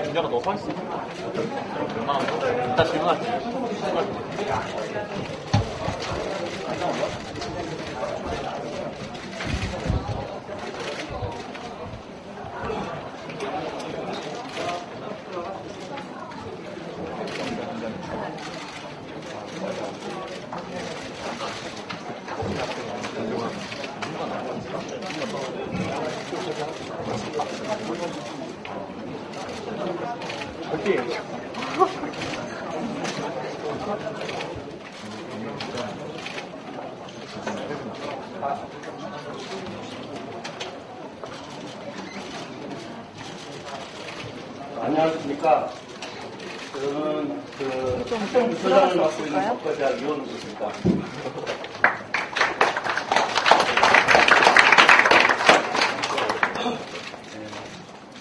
민준아 너 서있어. 얼마나 이따 질문할게. 안녕하십니까. 저는 학생부처장을 맡고 있는 법과대학 이원우입니다.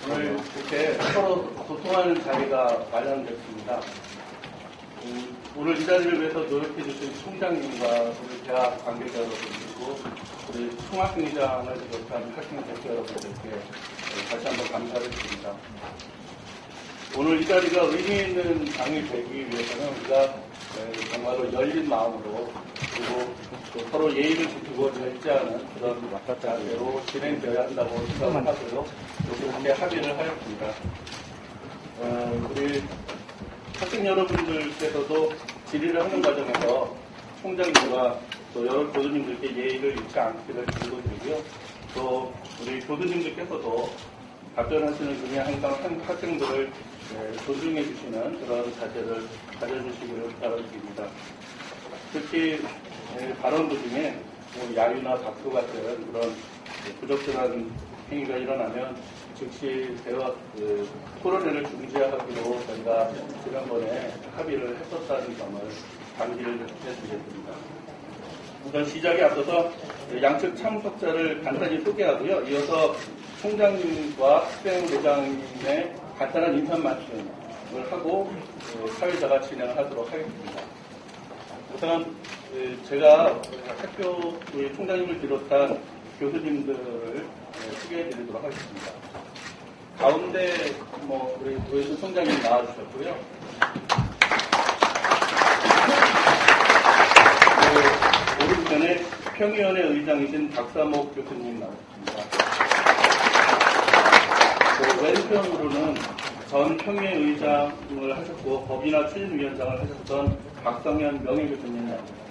오늘 이렇게 서로 소통하는 자리가 마련됐습니다. 오늘 이 자리를 위해서 노력해주신 총장님과 우리 대학 관계자 여러분 그리고 우리 총학생회장을 비롯한 학생 대표 여러분들께 다시 한번 감사를 드립니다. 오늘 이 자리가 의미 있는 장이 되기 위해서는 우리가 정말로 열린 마음으로 그리고 또 서로 예의를 지키고 절제하는 그런 자세로 진행되어야 한다고 생각을 하고요. 이렇게 합의를 하였습니다. 우리 학생 여러분들께서도 질의를 하는 과정에서 총장님과 또 여러 교수님들께 예의를 잊지 않기를 기도드리고요. 또 우리 교수님들께서도 답변하시는 중에 항상 학생들을 존중해 주시는 그런 자세를 가져주시기를 바라드립니다. 특히 발언 도중에 야유나 다투 같은 그런 부적절한 행위가 일어나면 즉시 토론회를 중지하기로 저희가 지난번에 합의를 했었다는 점을 감기를 해주겠습니다. 우선 시작에 앞서서 양측 참석자를 간단히 소개하고요. 이어서 총장님과 학생회장님의 간단한 인사 말씀을 하고 사회자가 진행을 하도록 하겠습니다. 우선 제가 학교 총장님을 비롯한 교수님들을 소개해 드리도록 하겠습니다. 가운데 우리 도예수 총장님 나와주셨고요. 오른편에 평의원회 의장이신 박사목 교수님 나오셨습니다. 왼편으로는 전 평의회 의장을 하셨고 법인화 추진위원장을 하셨던 박성현 명예교수님 나오셨습니다.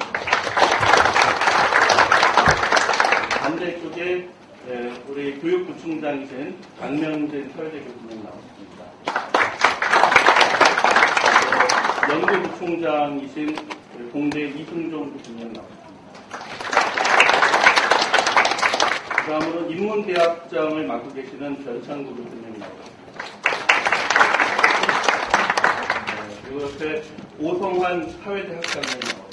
반대쪽에 우리 교육부총장이신 강명진 서울대 교수님 나오셨습니다. 연구부총장이신 공대 이승종 교수님 나오셨습니다. 다음으로 인문대학장을 맡고 계시는 변창구 교수님 나오셨습니다. 그리고 옆에 오성환 사회대 학장님 나오셨습니다.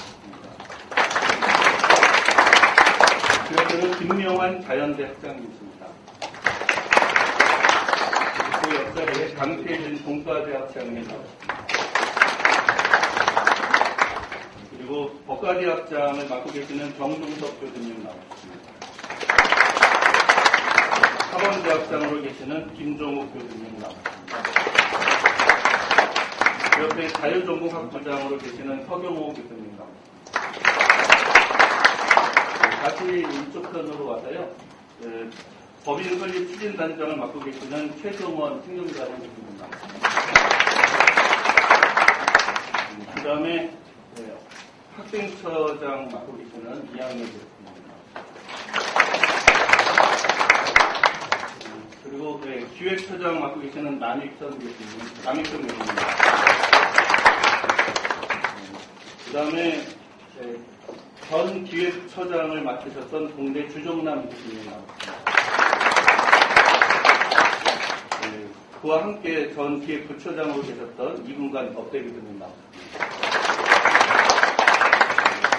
그 옆에는 김명환 자연대 학장님이십니다. 그 옆자리에 강태진 동사대 학장님 나오셨습니다. 그리고 법과대학장을 맡고 계시는 정종석 교수님 나오셨습니다. 사범대학장으로 계시는 김종욱 교수님 나오셨습니다. 그 옆에 자유전공학부장으로 계시는 서경호 교수님 나오셨습니다. 다시 이쪽 편으로 와서요. 법인 설립 추진단장을 맡고 계시는 최성원 행정자님 교수님 나오셨습니다. 그 다음에 학생처장 맡고 계시는 이학년 교수님. 그리고 기획처장 맡고 계시는 남익선 교수님. 그 다음에 전 기획처장을 맡으셨던 동대 주정남 교수님 나왔습니다. 그와 함께 전 기획부처장으로 계셨던 이분간 법대 교수님 나왔습니다.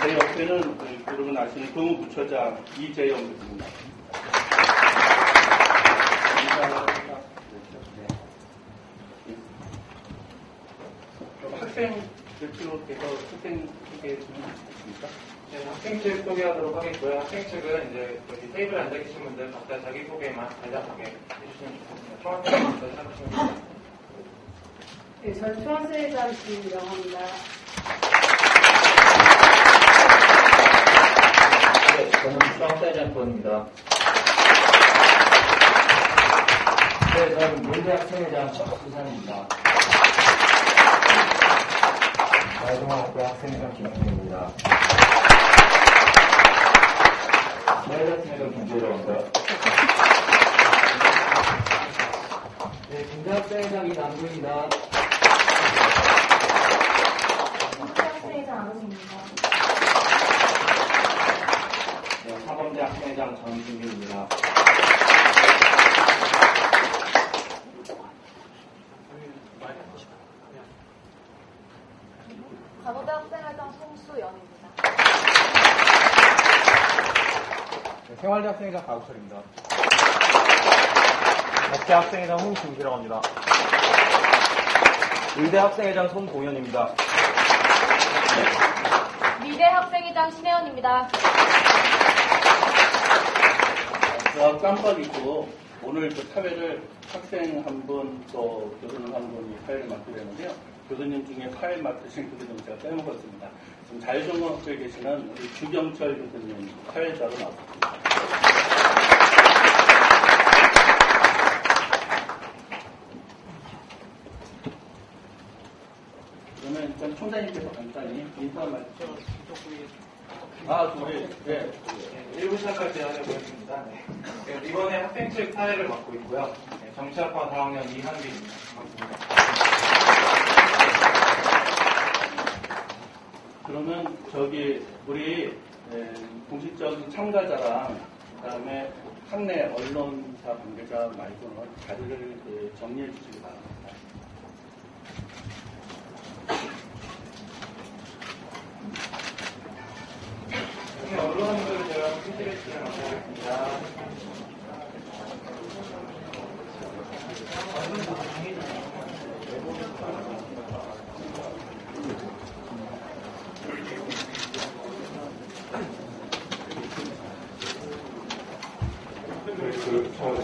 제 옆에는 여러분 아시는 교무부처장 이재영 교수님 나왔습니다. 학생 대표께서 학생 소개 좀 해주시겠습니까? 네, 학생책 소개하도록 하겠고요. 학생책은 이제 여기 테이블에 앉아 계신 분들 각자 자기 소개만 간략하게 해주시면 좋겠습니다. 총학생부터 시작하시면 됩니다. 네, 저는 총학생회장 김이라고 합니다. 네, 저는 중학생회장 권입니다. 네, 저는 문대학생회장 박수산입니다. 나이동학교 학생회장 김학민입니다. 사회학생회장 김재라고 합니다. 네, 군대학생회장 이남구입니다. 총학생회장 안호진입니다. 네, 사범대 학생회장 전진규입니다. 간호대 학생회장 송수연입니다. 네, 생활대 학생회장 박우철입니다. 법대 학생회장 홍준기라고 합니다. 의대 학생회장 손동현입니다. 미대 학생회장 신혜원입니다. 제가 깜빡 잊고 오늘 그 사회를 학생 한 분, 또 교수님 한 분이 사회를 맡게 되는데요. 교수님 중에 파일 맡으신 교수님 제가 빼먹었습니다. 지금 자유전공학교에 계시는 우리 주경철 교수님 사회자로 나왔습니다. 그러면 일단 총장님께서 간단히 인사 말씀. 네. 1부 시작할 때 하려고 했습니다. 네. 이번에 학생책 사회를 맡고 있고요. 네, 정치학과 4학년 이한빈입니다. 반갑습니다. 그러면 우리 공식적인 참가자랑 그다음에 학내 언론사 관계자 말고는 자리를 정리해 주시기 바랍니다. 네, 언론사분들을 제가 소개해 주시면 감사하겠습니다.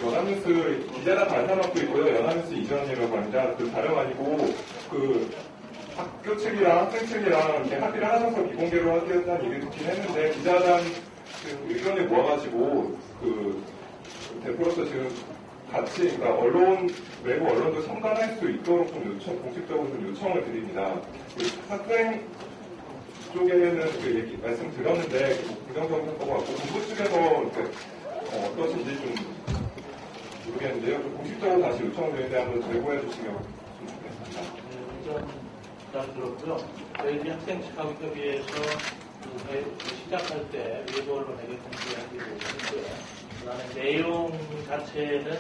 연합뉴스 기자단 반사 맡고 있고요. 연합뉴스 이전이라고 합니다. 다름 아니고 학교 측이랑 학생 측이랑 이렇게 합의를 하셔서 비공개로 하겠다는 얘기를 듣긴 했는데 기자단 의견을 모아가지고 대표로서 지금 같이 그러니까 외부 언론도 참관할 수 있도록 좀 공식적으로 좀 요청을 드립니다. 학생 쪽에는 말씀 드렸는데 부정적인 것 같고 정부 측에서 이렇게 어떠신지 좀 모르겠는데요. 좀 공식적으로 다시 요청을 드리는데 한번 제보해 주시면 좋겠습니다. 잘 들었고요. 저희 학생식학협의회에서 시작할 때 외부 언론에게 공개하기로 했고요. 그다음에 내용 자체는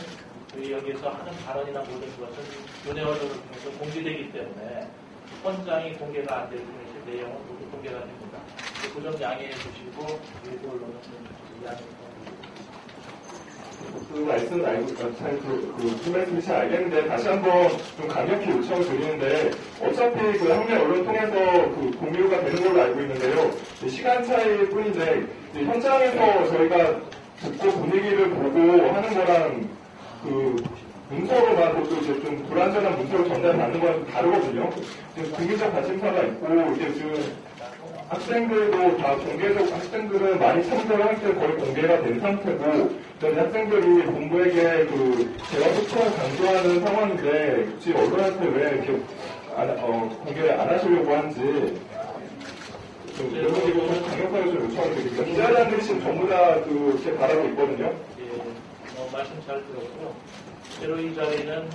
저희 여기서 하는 발언이나 모든 것은 교내 언론을 통해서 공개되기 때문에 현장이 공개가 안 될 뿐이지 내용은 모두 공개가 됩니다. 그 점 양해해 주시고 외부 언론은 이해하는 그 말씀 무슨 말씀인지 잘 알겠는데 다시 한번 좀 강력히 요청을 드리는데 어차피 학내 언론 통해서 공유가 되는 걸로 알고 있는데요. 시간 차이일 뿐인데 현장에서 저희가 듣고 분위기를 보고 하는 거랑 문서로만 또 좀 불완전한 문서로 전달받는 거랑 다르거든요. 지금 국민적 관심사가 있고 이게 지금 학생들도 다 학생들은 많이 참여를 할 때 거의 공개가 된 상태고, 학생들이 본부에게 재원 소통을 강조하는 상황인데, 굳이 언론한테 왜 이렇게 공개를 안 하시려고 하는지, 좀 이런 식으로 강력하게 좀 요청을 드립니다. 기자단들이 지금 전부 다 이렇게 바라고 있거든요. 예, 말씀 잘 들었고요. 실제로 이 자리는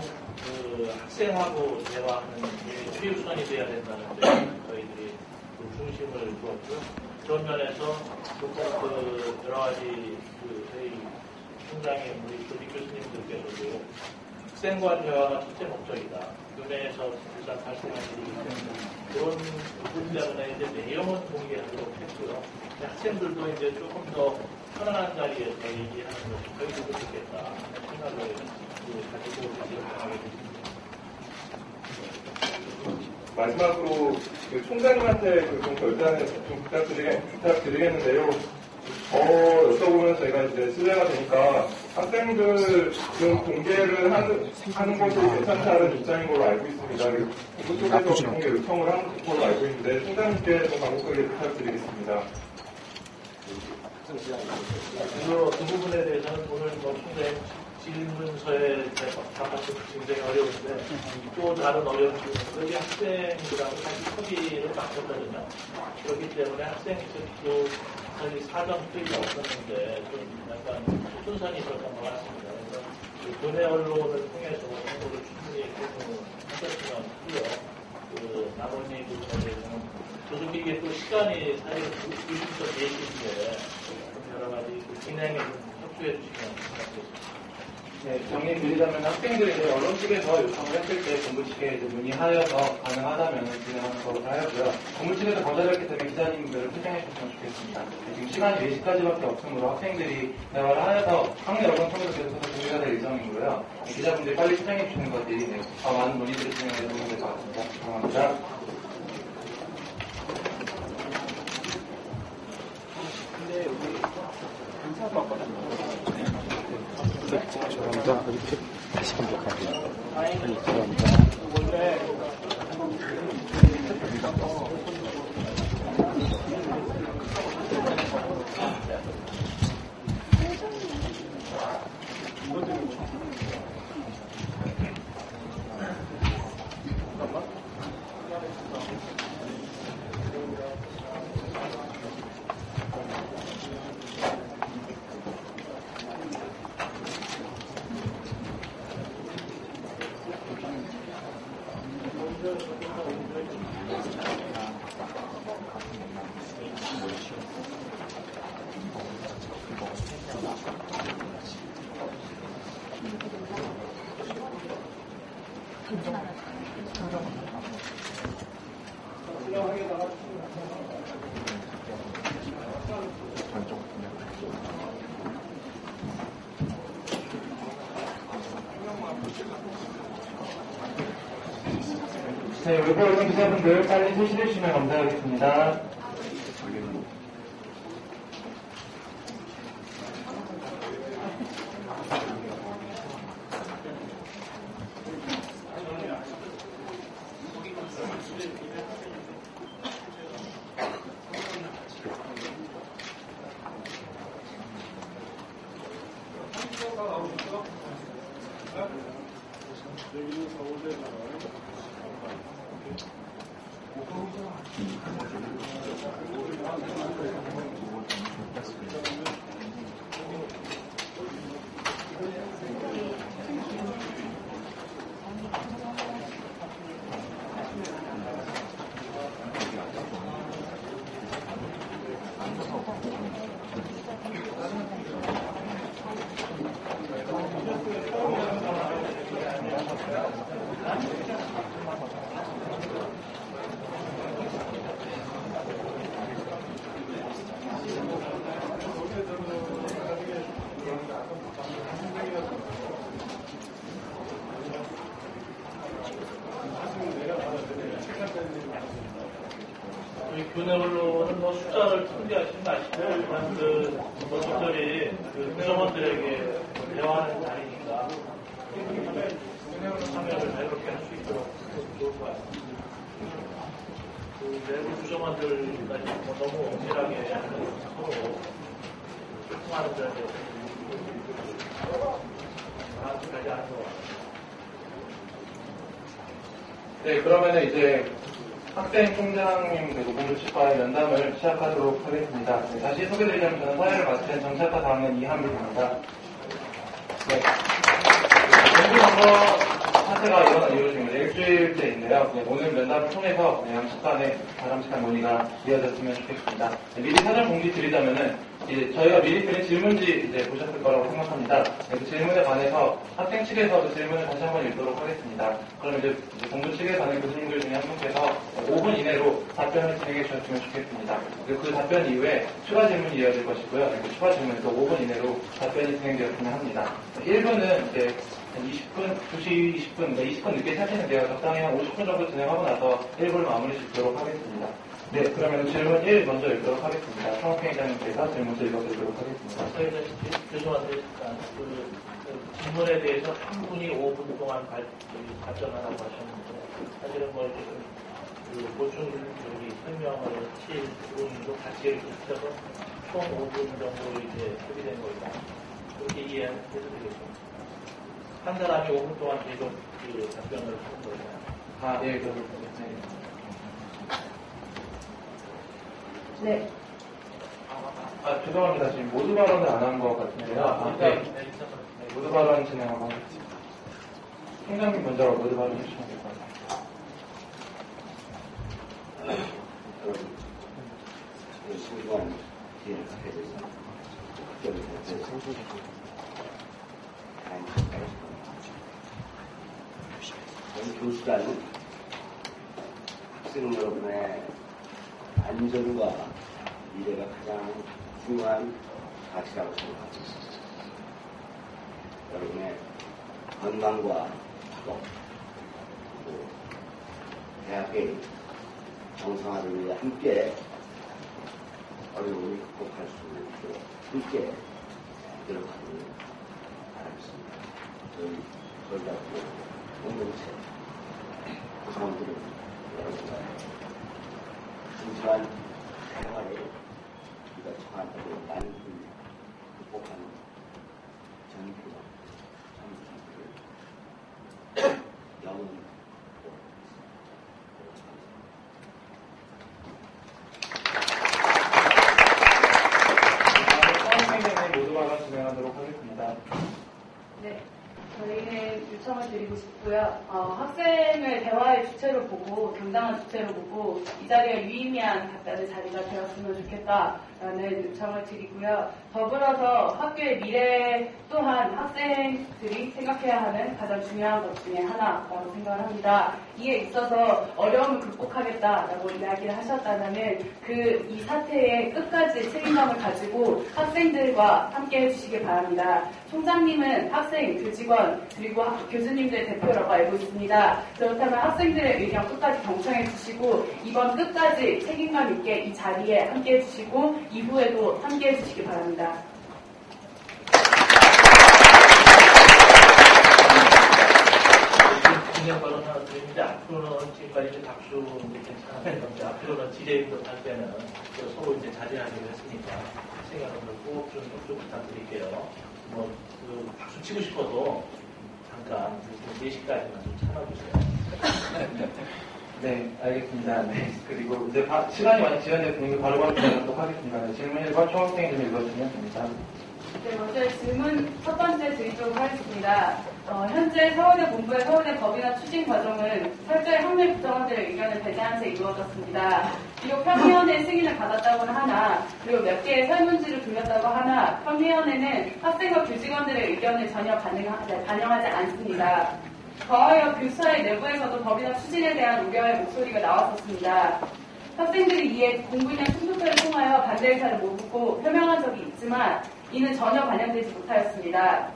학생하고 대화하는 게 최우선이 돼야 된다는데, 저희들이 중심을 두었고요. 그런 면에서 조금 여러 가지 저희 총장님, 우리 조직 교수님들께서도 학생과 대화가 첫째 목적이다. 교내에서 일단 발생한 일이기 때문에 그런 부분 때문에 이제 내용은 공개하도록 했고요. 학생들도 이제 조금 더 편안한 자리에서 얘기하는 것이 거의 좋겠다 생각을 가지고 진행하게 됐습니다. 마지막으로 총장님한테 좀 결단을 좀 부탁드리겠는데요. 여쭤보면 저희가 이제 실례가 되니까 학생들 공개를 하는 것이 괜찮다는 입장인 걸로 알고 있습니다. 그쪽에서 공개 요청을 하는 걸로 알고 있는데 총장님께 좀 강력하게 부탁드리겠습니다. 그 부분에 대해서는 오늘 총장님 질문서에 답하시기 굉장히 어려운데 또 다른 어려운 부분은 여기 학생들하고 사실 협의를 맡았거든요. 그렇기 때문에 학생 측도 사실 사전 투입이 없었는데 좀 약간 순선이 있었던 것 같습니다. 그래서 교내 언론을 통해서 정보를 충분히 공유하셨으면 하고요. 나머지 부분에 대해서는 저도 이게 또 시간이 사실 2시부터 4시인데 여러 가지 진행에 협조해 주시면 고맙겠습니다. 네, 정리드리자면 학생들이 언론 측에서 요청을 했을 때 본부 측에 문의하여서 가능하다면 진행하는 것으로 하였고요. 본부 측에서 거절했기 때문에 기자님들을 퇴장해 주시면 좋겠습니다. 지금 시간이 4시까지밖에 없으므로 학생들이 대화를 하여서 학내 언론 통해서 계속해서 공개가 될 예정이고요. 기자분들이 빨리 퇴장해 주시는 것이 더 많은 논의들을 진행하는 도움이 될 것 같습니다. 감사합니다. 죄송합니다. 이렇게 다시 반복합니다. 죄송합니다. 네, 외부 언론 기자분들 빨리 소식해 주시면 감사하겠습니다. 저희 교내 언론은 숫자를 통제하시는 거 아시죠? 일단 적절히 구성원들에게 대화하는 자리니까 참여를 자유롭게 할 수 있도록 좋을 것 같습니다. 내부 구성원들까지 너무 엄밀하게 서로 소통하는 자리에 아직까지 안 좋아. 네, 그러면 이제 학생 총장님 그리고 본부 측과의 면담을 시작하도록 하겠습니다. 네, 다시 소개드리자면 저는 사회를 맡은 정치학과 4학년 이한빈입니다. 네. 정부 선거 사태가 일어난 이유 중에 100주일째인데요. 오늘 면담을 통해서 양측 간의 바람직한 논의가 이어졌으면 좋겠습니다. 미리 사전 공지 드리자면은 저희가 미리 드린 질문지 보셨을 거라고 생각합니다. 그 질문에 관해서 학생 측에서도 질문을 다시 한번 읽도록 하겠습니다. 그럼 이제 공부 측에서는 교수님들 중에 한 분께서 5분 이내로 답변을 진행해 주셨으면 좋겠습니다. 그 답변 이후에 추가 질문이 이어질 것이고요. 그 추가 질문도 5분 이내로 답변이 진행되었으면 합니다. 1부는 이제 20분, 2시 20분, 20분 늦게 시작했는데요. 적당히 한 50분 정도 진행하고 나서 1부를 마무리 짓도록 하겠습니다. 네, 그러면 질문 1 먼저 읽도록 하겠습니다. 총학회장님께서 질문을 읽어드리도록 하겠습니다. 저희가 죄송한데 잠깐 질문에 대해서 한 분이 5분 동안 답변하라고 하셨는데 사실은 뭐 이렇게 보충 설명을 칠 부분도 같이 이렇게 합쳐서 총 5분 정도 이제 소비된 거다. 그렇게 이해해서 되겠습니다. 한 사람이 5분 동안 계속 답변을 하는 거예요. 예, 그렇습니다. 네. 죄송합니다. 지금 모두 발언을 안 한 것 같은데요. 네. 모두 발언 진행하고 하겠습니다. 총장님 먼저 모두 발언 해주시면 될 것 같습니다. 소중한 기회를 갖게 돼서 저는 교수라는 학생 여러분의 안전과 미래가 가장 중요한 가치라고 생각합니다. 여러분의 건강과 학업, 그리고 대학의 정상화를 위해 함께 어려움을 극복할 수 있도록 함께 노력하기를 바라겠습니다. 저희 전략부 공동체 구성원들은 여러분과 진지한 대화에 우리가 청하고 많은 힘을 극복하는 전기와 참기를 영원히 모두 발언 진행하도록 하겠습니다. 네. 저희는 요청을 드리고 싶고요. 학생을 대화의 주체로 보고 당당한 주체로 보고 이 자리에 유의미한 답변의 자리가 되었으면 좋겠다라는 요청을 드리고요. 더불어서 학교의 미래 또한 학생들이 생각해야 하는 가장 중요한 것 중에 하나라고 생각을 합니다. 이에 있어서 어려움을 극복하겠다라고 이야기를 하셨다면 이 사태에 끝까지 책임감을 가지고 학생들과 함께 해주시기 바랍니다. 총장님은 학생, 교직원 그리고 교수님들의 대표라고 알고 있습니다. 그렇다면 학생들의 의견 끝까지 경청해 주시고 이번 끝까지 책임감 있게 이 자리에 함께 해주시고 이후에도 함께 해주시기 바랍니다. 진행 발언 하나 드리는데 앞으로는 지금까지 이제 박수 괜찮았는데 앞으로는 지뢰임도 할 때는 서로 이제 자제하기로 했으니까 생각을 꼭 좀 협조 부탁드릴게요. 박수 치고 싶어도 잠깐 4시까지만 좀 참아주세요. 네, 알겠습니다. 네, 그리고 이제 시간이 많이 지연됐으니 바로바로 진행하도록 하겠습니다. 질문 1번 총학생이 좀 읽어주시면 됩니다. 네, 먼저 질문 첫 번째 드리도록 하겠습니다. 현재 서울대 본부의 서울대 법이나 추진 과정은 철저히 학내 구성원들의 의견을 배제한 채 이루어졌습니다. 비록 평의원회 승인을 받았다고는 하나, 그리고 몇 개의 설문지를 돌렸다고 하나, 평의원회는 학생과 교직원들의 의견을 전혀 반영하지 않습니다. 더하여 교사의 내부에서도 법이나 추진에 대한 우려의 목소리가 나왔었습니다. 학생들이 이에 공부인의 총투표를 통하여 반대 의사를 모으고 표명한 적이 있지만 이는 전혀 반영되지 못하였습니다.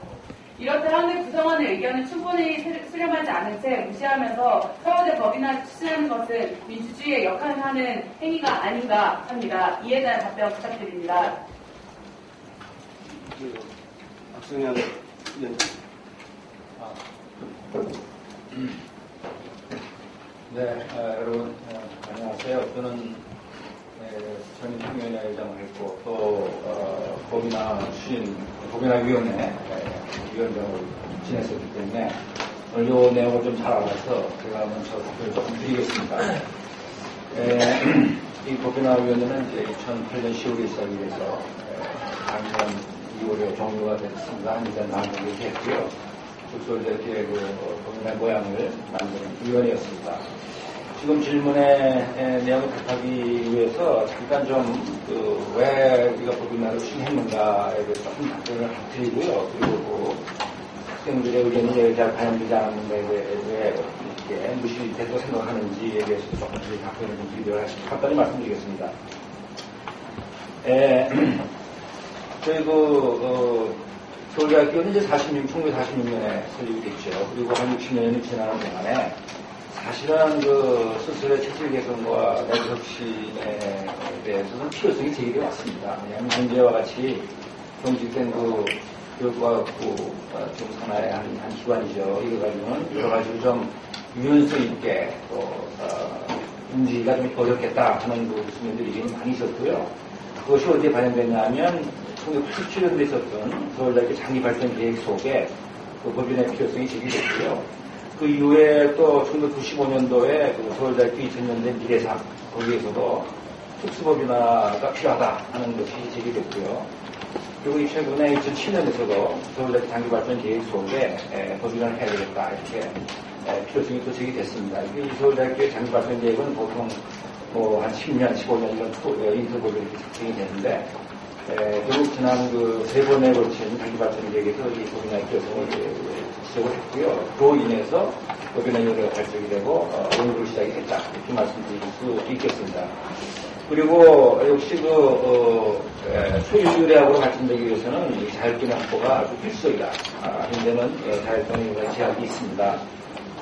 이렇듯 학내 구성원의 의견을 충분히 수렴하지 않은 채 무시하면서 서울대 법이나 추진하는 것은 민주주의에 역할하는 행위가 아닌가 합니다. 이에 대한 답변 부탁드립니다. 박승현 위원장. 네, 여러분 안녕하세요. 저는 전임평의원회 의장을 했고 또 법인화위원회 위원장을 지냈었기 때문에 오늘 이 내용을 좀 잘 알아서 제가 먼저 답변을 조금 드리겠습니다. 이 법인화위원회는 이제 2008년 10월에 시작이 돼서 작년 2월에 종료가 됐습니다. 한 2년 남은 얘기했고요. 서울대학교의 법인의 모양을 만드는 위원이었습니다. 지금 질문의 내용을 답하기 위해서 잠깐 왜 우리가 법인화를 추진했는가에 대해서 한 답변을 드리고요. 그리고 학생들의 의견이 여기 잘 반영되지 않았는데 왜 이렇게 무시됐다고 생각하는지에 대해서 조금 답변을 좀 드리도록 하겠습니다. 간단히 말씀드리겠습니다. 저희 서울대학교는 이제 1946년에 설립이 됐죠. 그리고 한 60년이 지나는 동안에 사실은 스스로의 체질 개선과 내부 혁신에 대해서는 필요성이 제기되어 왔습니다. 왜냐하면 현재와 같이 정직된 교육과학부 산하의 한 기관이죠. 이거 가지고는 여러 가지로 좀 유연성 있게 움직이기가 좀 어렵겠다 하는 국민들의 의견이 많이 있었고요. 그것이 어디에 반영됐냐면 1987년도에 있었던 서울대학교 장기발전 계획 속에 법인의 필요성이 제기됐고요. 그 이후에 또 1995년도에 서울대학교 2000년대 미래상 거기에서도 특수법인화가 필요하다 하는 것이 제기됐고요. 그리고 최근에 2007년에서도 서울대학교 장기발전 계획 속에 법인화를 해야 되겠다 이렇게 필요성이 또 제기됐습니다. 이 서울대학교의 장기발전 계획은 보통 한 10년, 15년 이런 인터벌로 이렇게 작성이 되는데 결국 지난 3번에 걸친 장기발전 계획에서 이 법인화의 필요성을 지적을 했고요. 그로 인해서 법인화위원회가 발족이 되고 연구를 시작했다 이렇게 말씀드릴 수 있겠습니다. 그리고 역시 소유유례학으로 발전되기 위해서는 이 자율권의 확보가 아주 필수적이다. 현재는 자율권의 제약이 있습니다.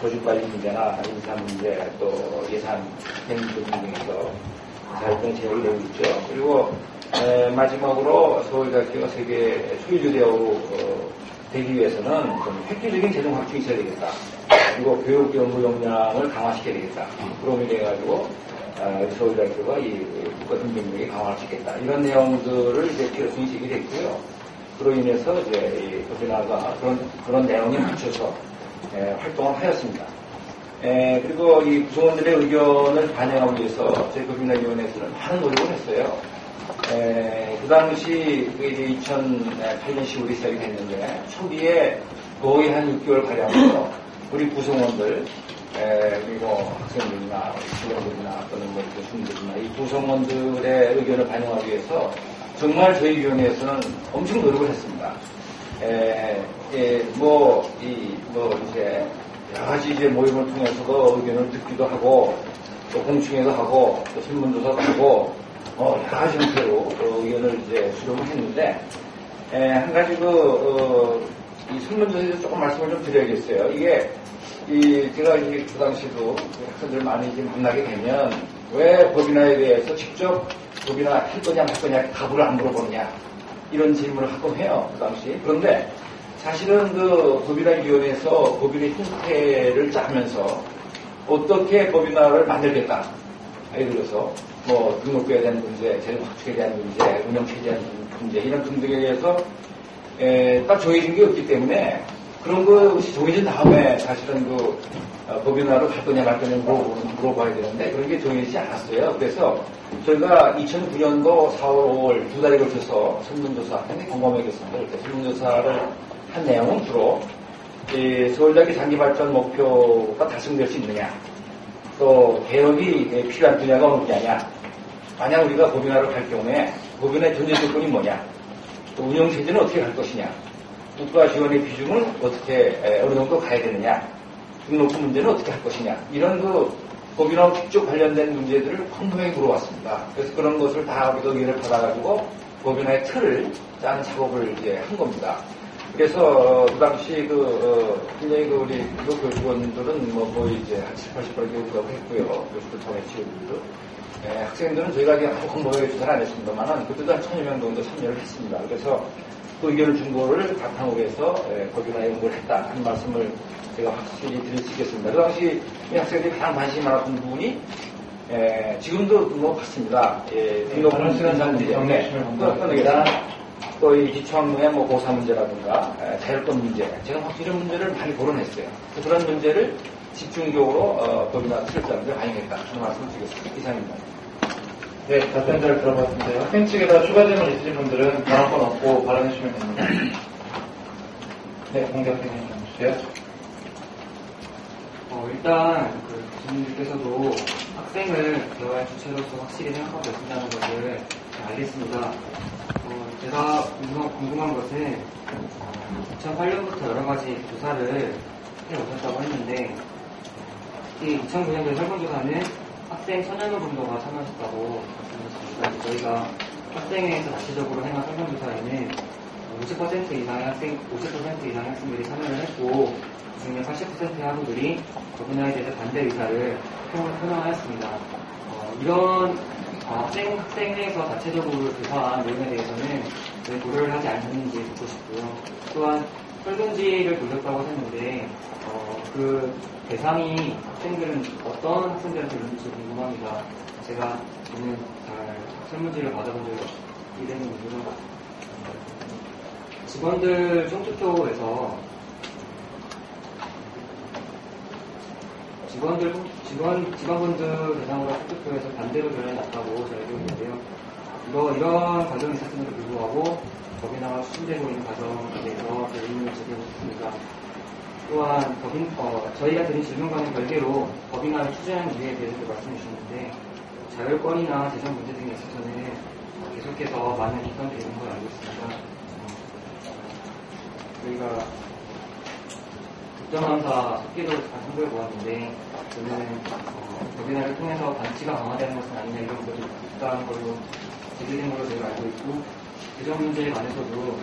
조직관리 문제나 인사 문제 또 예산 행정 등에서 자율권의 제약이 되고 있죠. 그리고 마지막으로 서울대학교가 세계 소유유례학으로 되기 위해서는 좀 획기적인 재정 확충이 있어야 되겠다. 그리고 교육 연구 역량을 강화시켜야 되겠다. 그런 의미에 가지고 서울대학교가 이 국가 등록력이 강화할 수 있겠다. 이런 내용들을 이제 필요성이 제기됐고요. 그로 인해서 이제 이 법인화가 그런 내용에 맞춰서 활동을 하였습니다. 그리고 이 구성원들의 의견을 반영하기 위해서 저희 법인화위원회에서는 많은 노력을 했어요. 그 당시 2008년 10월에 시작이 됐는데 초기에 거의 한 6개월 가량으로 우리 구성원들 그리고 학생들이나 직원들이나 또는 교수님들이나 이 구성원들의 의견을 반영하기 위해서 정말 저희 위원회에서는 엄청 노력을 했습니다. 이제 여러 가지 이제 모임을 통해서도 의견을 듣기도 하고 또 공청회도 하고 또 설문조사도 하고 여러 가지 형태로 의견을 이제 수렴을 했는데 한 가지 이 설문조사에서 조금 말씀을 좀 드려야겠어요. 이게 제가 그 당시도 학생들 많이 이제 만나게 되면 왜 법인화에 대해서 직접 법인화 할 거냐 말 거냐 답을 안 물어보느냐 이런 질문을 가끔 해요. 그 당시. 그런데 사실은 법인화위원회에서 법인의 형태를 짜면서 어떻게 법인화를 만들겠다. 예를 들어서 등록부에 대한 문제, 재정 확충에 대한 문제, 운영체제에 대한 문제 이런 등등에 대해서 딱 정해진 게 없기 때문에 그런 것이 정해진 다음에 사실은 법인화를 할 거냐 말 거냐 물어봐야 되는데 그런 게 정해지지 않았어요. 그래서 저희가 2009년도 4월, 5월 2달에 걸쳐서 설문조사, 굉장히 꼼꼼하겠습니다. 이렇게 설문조사를 한 내용은 주로 서울대학교 장기발전 목표가 달성될 수 있느냐, 또 개혁이 필요한 분야가 어느 분야냐, 만약 우리가 법인화를 할 경우에 법인의 전제 조건이 뭐냐, 또 운영체제는 어떻게 할 것이냐, 국가 지원의 비중을 어떻게 어느 정도 가야 되느냐, 등록부 문제는 어떻게 할 것이냐, 이런 법인하고 직접 관련된 문제들을 꼼꼼하게 물어왔습니다. 그래서 그런 것을 다 우리가 의견을 받아가지고 법인화의 틀을 짜는 작업을 이제 한 겁니다. 그래서 그 당시 굉장히 우리 교직원들은 거의 이제 한 70~80% 교육하고 했고요. 교수들 통해 지원들도. 학생들은 저희가 아직 공부에 조사를 안 했습니다만은 그때도 한 1000여 명 정도 참여를 했습니다. 그래서 그 의견을 준거를 바탕으로 해서 법인화 연구를 했다 하는 말씀을 제가 확실히 드릴 수 있겠습니다. 그 당시 학생들이 가장 관심이 많았던 부분이 지금도 같습니다. 등록금 시간상 문제 끊어내겠습니다. 또 이 기초학문의 고사 문제라든가 자율권 문제, 제가 확실히 문제를 많이 거론했어요. 그런 문제를 집중적으로 법인화 실장을 반영했다 하는 말씀을 드리겠습니다. 이상입니다. 네, 답변 잘 들어봤는데요. 학생 측에다 추가 질문 있으신 분들은 발언권 없고 발언해주시면 됩니다. 네, 공개 학생님. 예. 일단 그 교수님께서도 학생을 대화의 주체로서 확실히 생각하고 계신다는 것을 잘 알겠습니다. 제가 궁금한 것은 2008년부터 여러 가지 조사를 해오셨다고 했는데 이 2009년도 설문조사는 학생 1000여 정도가 참여하셨다고 말씀하셨습니다. 저희가 학생회에서 자체적으로 행한 설문조사에는 50% 이상의 학생들이 참여를 했고 그중에 80%의 학우들이 법인화에 대해서 반대 의사를 표명하였습니다. 이런 학생회에서 자체적으로 조사한 내용에 대해서는 왜 고려를 하지 않는지 듣고 싶고요. 또한 설문지를 돌렸다고 하셨는데 그 대상이 학생들은 어떤 학생들한테 있는지 궁금합니다. 제가 저는 잘 설문지를 받아본 적이 없기 때문이고요. 직원들 총투표에서 직원분들 대상으로 총투표에서 반대로 결론이 났다고 저희 알고 있는데요. 이런 과정이 있었음에도 불구하고 법인화가 추진되고 있는 과정에 대해서 질문을 드리겠습니다. 또한 저희가 드린 질문과는 별개로 법인화를 추진하는 이유에 대해서도 말씀해 주셨는데 자율권이나 재정 문제 등에 있어서는 계속해서 많은 개선이 되는 걸 알고 있습니다. 저희가 국정감사 속기도 잘 참고해 보았는데 저는 법인화를 통해서 단치가 강화되는 것은 아니냐 이런 것이 있다는 걸로 제기된 걸로 저희가 알고 있고 재정 문제에 관해서도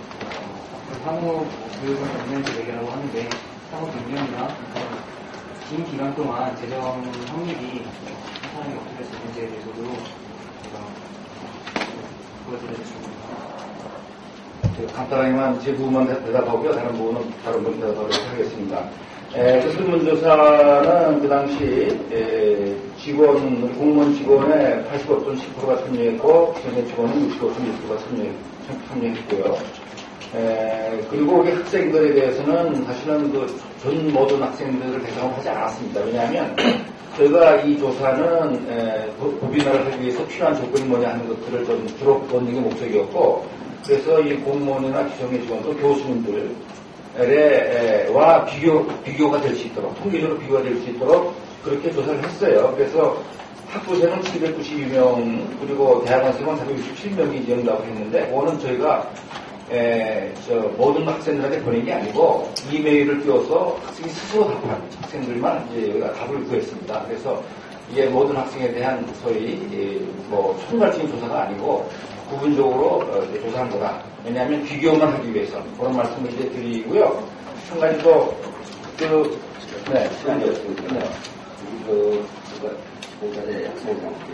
향후 교육을 전면적 얘기라고 하는데 향후 경영이나 긴 기간 동안 재정 확률이 나타나는 게 어떻게 될지 문제에 대해서도 제가 보여드려 주십니다. 간단하게만 제 부분만 대답하고요. 다른 부분은 대답하도록 하겠습니다. 그 설문조사는 그 당시 공무원 직원의 85.10%가 참여했고 기존의 직원은 65.1%가 참여했고요. 그리고 우리 학생들에 대해서는 사실은 전 모든 학생들을 대상으로 하지 않았습니다. 왜냐하면 저희가 이 조사는 법인화를 하기 위해서 필요한 조건이 뭐냐 하는 것들을 좀 주로 보는 게 목적이었고 그래서 이 공무원이나 기존의 직원도 교수님들와 비교가 될 수 있도록 통계적으로 비교가 될 수 있도록 그렇게 조사를 했어요. 그래서 학부생은 792명 그리고 대학원생은 467명이 연락을 했는데 그거는 저희가 모든 학생들한테 보낸 게 아니고 이메일을 띄워서 학생이 스스로 답한 학생들만 이제 여기가 답을 구했습니다. 그래서 이게 모든 학생에 대한 소위 총괄적인 조사가 아니고 부분적으로 조사한 거다. 왜냐하면 비교만 하기 위해서 그런 말씀을 이제 드리고요. 한 가지 더 시간이 없으니까 제가 지금까지 학생들한테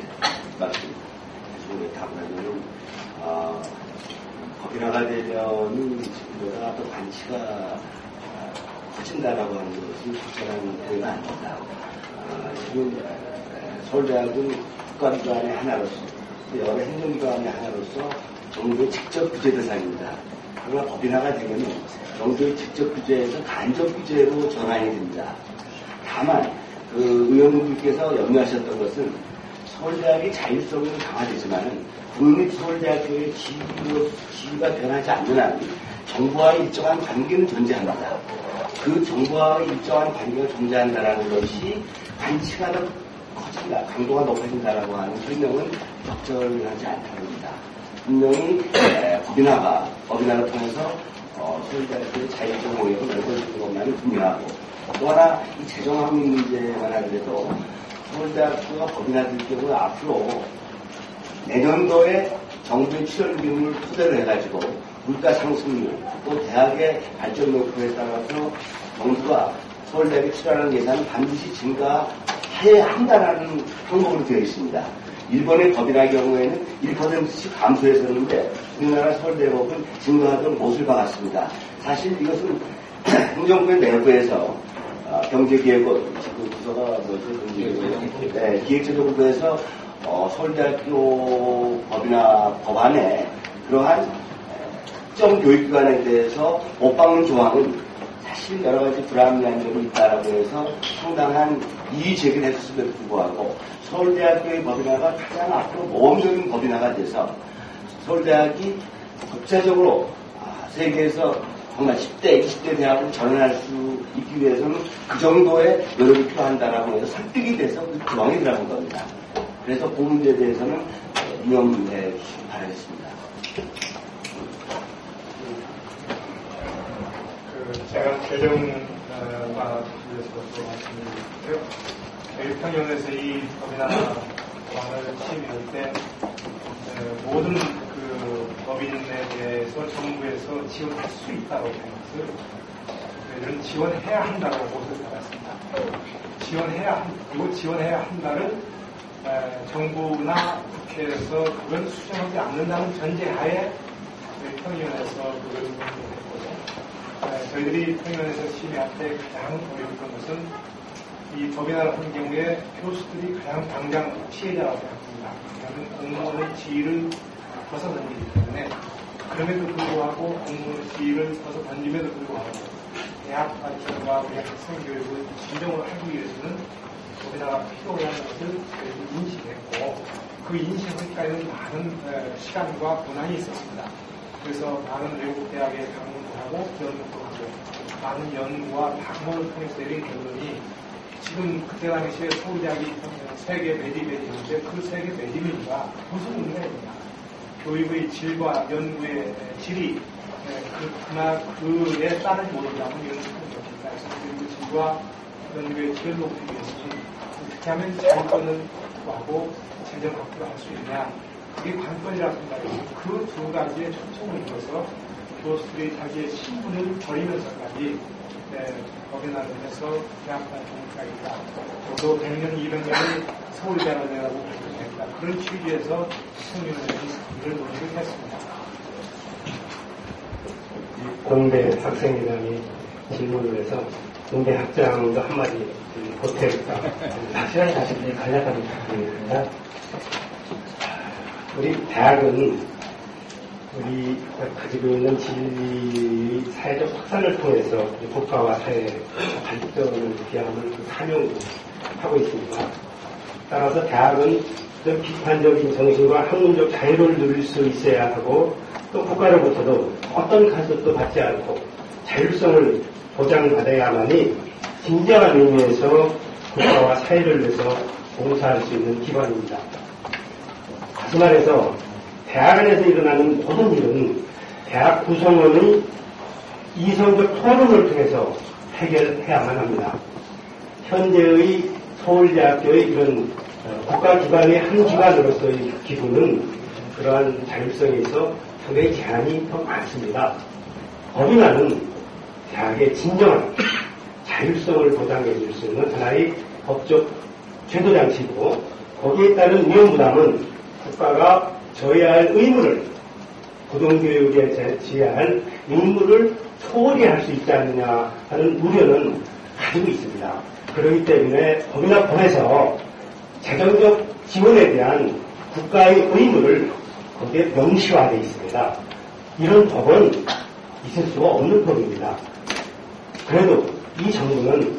말씀드린 답변은 법인화가 되면은 지금보다 또 반치가 커진다라고 하는 것은 적절한 표현은 아닙니다. 지금 서울대학은 국가기관의 하나로서 여러 행정기관의 하나로서 정부의 직접 규제 대상입니다. 그러나 법인화가 되면 정부의 직접 규제에서 간접 규제로 전환이 됩니다. 다만 의원님들께서 염려하셨던 것은 서울대학의 자율성은 강화되지만 국립 서울대학교의 지위가 변하지 않는 한 정부와의 일정한 관계는 존재합니다. 그 정부와의 일정한 관계가 존재한다는 것이 반치가 더 커진다, 강도가 높아진다라고 하는 설명은 적절하지 않답니다. 분명히 법인화를 통해서 서울대학교의 자율적 공역을 넓어지는 것만은 분명하고 또 하나 이 재정 확률 문제만 하더라도 서울대학교가 법인화될 경우 앞으로 내년도에 정부의 출연 비용을 토대로 해가지고 물가 상승률 또 대학의 발전 목표에 따라서 정부가 서울대학에 출연하는 예산은 반드시 증가해야 한다는 항목으로 되어 있습니다. 일본의 법인화 경우에는 1%씩 감소했었는데 우리나라 서울대법은 증가하던 못을 박았습니다. 사실 이것은 행정부의 내부에서 경제기획부서가 기획재정부에서 서울대학교 법인화 법안에 그러한 특정 교육기관에 대해서 못 박는 조항은 사실 여러 가지 불합리한 점이 있다라고 해서 상당한 이의 제기를 했음에도 불구하고 서울대학교의 법인화가 가장 앞으로 모험적인 법인화가 돼서 서울대학이 국제적으로 세계에서 정말 10대, 20대 대학으로 전환할 수 있기 위해서는 그 정도의 노력이 필요한다라고 해서 설득이 돼서 그 조항이 들어간 겁니다. 그래서 그 문제에 대해서는 유념해 주시기 바라겠습니다. 제가 재정과 위해서 말씀드리고요. 교육평론에서 이 법이나 법안을 심의할 때 모든 그 법인에 대해서 정부에서 지원할 수 있다고 하는 것을 저희들은 지원해야 한다고 못을 받았습니다. 지원해야 한다를 정부나 국회에서 그걸 수정하지 않는다는 전제하에 평의원에서 그걸 했고요. 저희들이 평의원에서 심의할 때 가장 어려웠던 것은 이 법인화를 하는 경우에 교수들이 가장 당장 피해자라고 생각합니다. 왜냐하면 공무원의 지위를 벗어던지기 때문에 그럼에도 불구하고 공무원의 지위를 벗어던짐에도 불구하고 대학 발전과 우리 학생 교육을 진정으로 하기 위해서는 법인화가 필요하다는 것을 인식했고 그 인식하기까지는 많은 시간과 고난이 있었습니다. 그래서 많은 외국 대학에 방문도 하고 연구도 하고 많은 연구와 방문을 통해서 내린 결론이 지금 그때 당시에 서울대학이 세계 매디베이였는데 그 세계 매디베이가 무슨 의미가 있냐. 교육의 질과 연구의 질이 그나 그에 따르지 못한다면 연구하는 것입니다. 그래서 그 질과 연구의 질을 높이기 위해서는 어떻게 하면 자율권을 확보하고 재정 확보를 할 수 있냐. 그게 관건이라고 생각해요. 그 두 가지에 초점을 둬서 교수들이 자기의 신분을 버리면서까지 법인화를 해서 대학 발전까지다. 저도 100년, 200년을 서울대학원이라고 발전했다. 그런 취지에서 청년들이 이런 노력을 했습니다. 공대 학생회장이 질문을 해서 공대 학장도 한마디 보태겠다. 시간이 가시더니 간략하게 부탁드리겠습니다. 우리 대학은 우리가 가지고 있는 진리 사회적 확산을 통해서 국가와 사회의 발전을 위함을 사명하고 있습니다. 따라서 대학은 비판적인 정신과 학문적 자유를 누릴 수 있어야 하고 또 국가로부터도 어떤 간섭도 받지 않고 자율성을 보장받아야만이 진정한 의미에서 국가와 사회를 위해서 봉사할 수 있는 기관입니다. 다시 말해서 대학 안에서 일어나는 모든 일은 대학 구성원의 이성적 토론을 통해서 해결해야만 합니다. 현재의 서울대학교의 이런 국가기관의 한 기관으로서의 기구는 그러한 자율성에 있어 상당히 제한이 더 많습니다. 법인화는 대학의 진정한 자율성을 보장해 줄 수 있는 하나의 법적 제도장치이고 거기에 따른 위험부담은 국가가 져야 할 의무를 고등교육에 지어야 할 임무를 소홀히 할 수 있지 않느냐 하는 우려는 가지고 있습니다. 그렇기 때문에 법인화법에서 재정적 지원에 대한 국가의 의무를 거기에 명시화되어 있습니다. 이런 법은 있을 수가 없는 법입니다. 그래도 이 정부는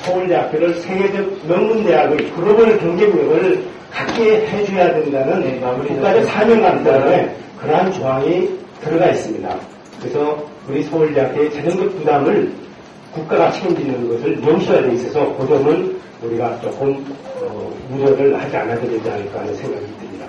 서울대학교를 세계적 명문대학의 글로벌 경쟁력을 갖게 해줘야 된다는 국가적 사명감 때문에 그러한 조항이 들어가 있습니다. 그래서 우리 서울대학교의 재정적 부담을 국가가 책임지는 것을 명시화되어 있어서 그 점은 우리가 조금 우려를 하지 않아도 되지 않을까 하는 생각이 듭니다.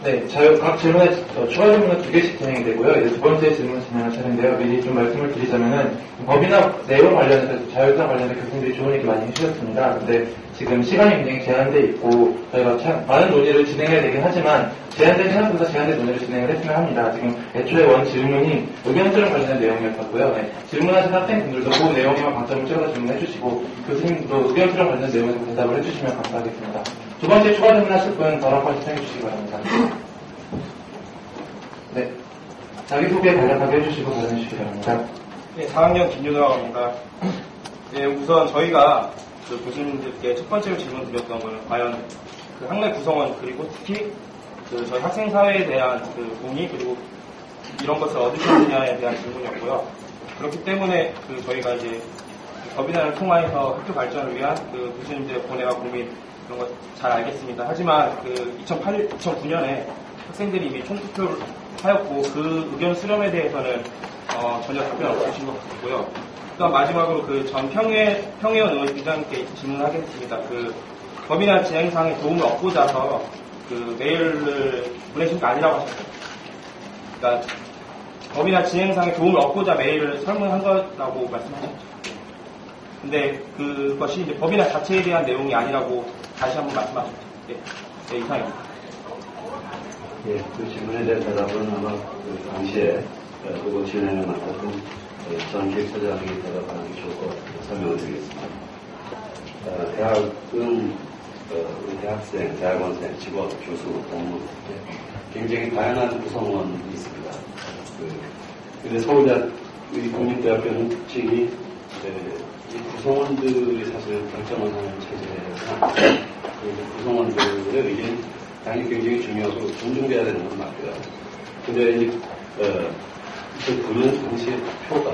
네, 각 질문에 추가 질문은 2개씩 진행이 되고요. 이제 두 번째 질문 진행할 차례인데요. 미리 좀 말씀을 드리자면은 법이나 내용 관련해서 자율성 관련해서 교수님들이 좋은 얘기 많이 해주셨습니다. 근데 지금 시간이 굉장히 제한돼 있고 저희가 참 많은 논의를 진행해야 되긴 하지만 생각보다 제한된 논의를 진행을 했으면 합니다. 지금 애초에 원 질문이 의견수정 관련된 내용이었고요. 네, 질문하신 학생분들도 그 내용에만 방점을 찍어서 질문해 주시고 교수님도 의견수정 관련된 내용에서 대답을 해주시면 감사하겠습니다. 두 번째 추가 질문하실 분 더럽게 시청해 주시기 바랍니다. 네, 자기소개 간략하게 해주시고 발언해 주시기 바랍니다. 네, 4학년 김윤호입니다. 네, 우선 저희가 그 교수님들께 첫 번째로 질문 드렸던 거는 과연 그 학내 구성원 그리고 특히 그 저희 학생사회에 대한 그 동의 그리고 이런 것을 얻으셨느냐에 대한 질문이었고요. 그렇기 때문에 그 저희가 이제 법인화를 통해서 학교 발전을 위한 그 교수님들의 고뇌와 고민 그런 거 잘 알겠습니다. 하지만 그 2009년에 학생들이 이미 총투표를 하였고 그 의견 수렴에 대해서는 전혀 답변 없으신 것 같고요. 또한 마지막으로 그 전 평의원 의장님께 질문하겠습니다. 그 법이나 진행상의 도움을 얻고자서 그 메일을 보내신 게 아니라고 하셨어요. 그러니까 법이나 진행상의 도움을 얻고자 메일을 설문한 거라고 말씀하셨죠. 근데 그것이 이제 법이나 자체에 대한 내용이 아니라고 다시 한번 말씀하셨죠. 네, 이상입니다. 예, 그 질문에 대한 대답은 아마 그 당시에 그거 진행을 맡았던 전 기획처장이 대답하는 게 좋을 것 같아서 설명을 드리겠습니다. 대학은 우리 대학생, 대학원생, 직원, 교수, 공무원 굉장히 다양한 구성원이 있습니다. 근데 서울대학 국립대학교는 특징이 이 구성원들이 사실 결정을 하는 체제에서 구성원들의 의견이 당연히 굉장히 중요하고 존중돼야 되는 건 맞고요. 근데 이제 2009년 당시의 투표가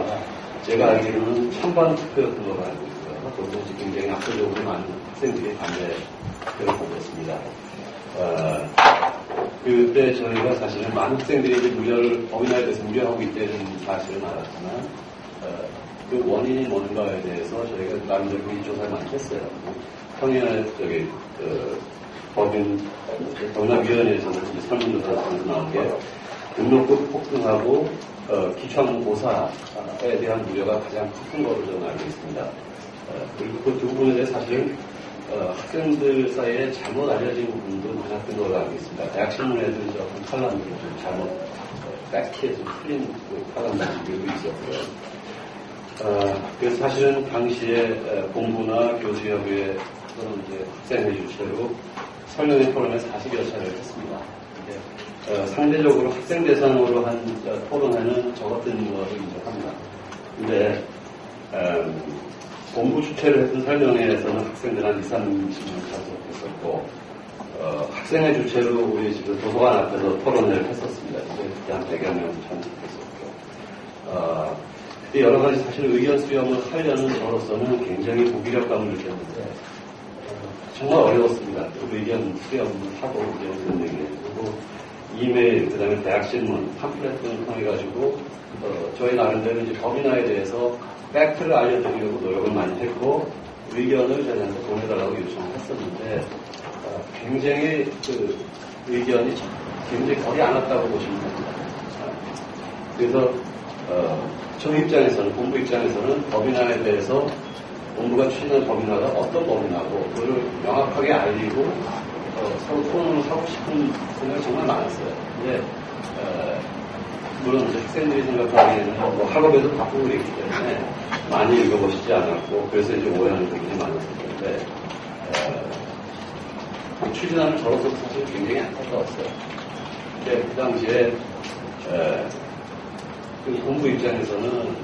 제가 알기로는 찬반 투표였던 걸로 알고 있고요. 거기서 굉장히 압도적으로 많은 학생들이 반대표를 보냈습니다. 그때 저희가 사실은 많은 학생들이 이제 법인화에 대해서 우려하고 있다는 사실은 알았지만 그 원인이 뭔가에 대해서 저희가 나름대로 조사를 많이 했어요. 평일에 법인위원회에서는 설문조사에서 나온 게 등록금 폭등하고 기초학문고사에 대한 우려가 가장 큰 걸로 저는 알고 있습니다. 그리고 그 두 부분에 대해 사실은 학생들 사이에 잘못 알려진 부분도 많았던 걸로 알고 있습니다. 대학신문에도 이제 어떤 칼럼들이 좀 잘못 팩트에서 틀린 칼럼들도 있었고요. 그래서 사실은 당시에 본부나 교수협의회 또는 이제 학생회 주최로 설명회 토론에 40여 차례를 했습니다. 상대적으로 학생 대상으로 한 토론회는 적었던 것을 인정합니다. 근데 본부 주최를 했던 설명회에서는 학생들 한 2-30명 참석했었고 학생회 주최로 우리 지금 도서관 앞에서 토론회를 했었습니다. 그때 한 100여 명 참석했었고 그때 여러 가지 사실 의견 수렴을 하려는 저로서는 굉장히 무기력감을 느꼈는데 정말 어려웠습니다. 의견 수렴을 하고 의견을 듣는 게. 그리고 이메일, 그 다음에 대학신문, 팜플렛 등을 통해가지고 저희 나름대로 이제 법인화에 대해서 팩트를 알려드리려고 노력을 많이 했고 의견을 저희한테 보내달라고 요청을 했었는데 굉장히 그 의견이 굉장히 거의 안 왔다고 보시면 됩니다. 그래서 저희 입장에서는, 본부 입장에서는 법인화에 대해서 본부가 추진한 법인화가 어떤 법인화고 그걸 명확하게 알리고 서로 토론을 하고 싶은 생각이 정말 많았어요. 근데 물론 이제 학생들이 생각하기에는 뭐 학업에도 바쁘고 그랬기 때문에 많이 읽어보시지 않았고 그래서 이제 오해하는 분들이 많았을 텐데 추진하는 저로서 사실 굉장히 안타까웠어요. 근데 그 당시에 그 본부 입장에서는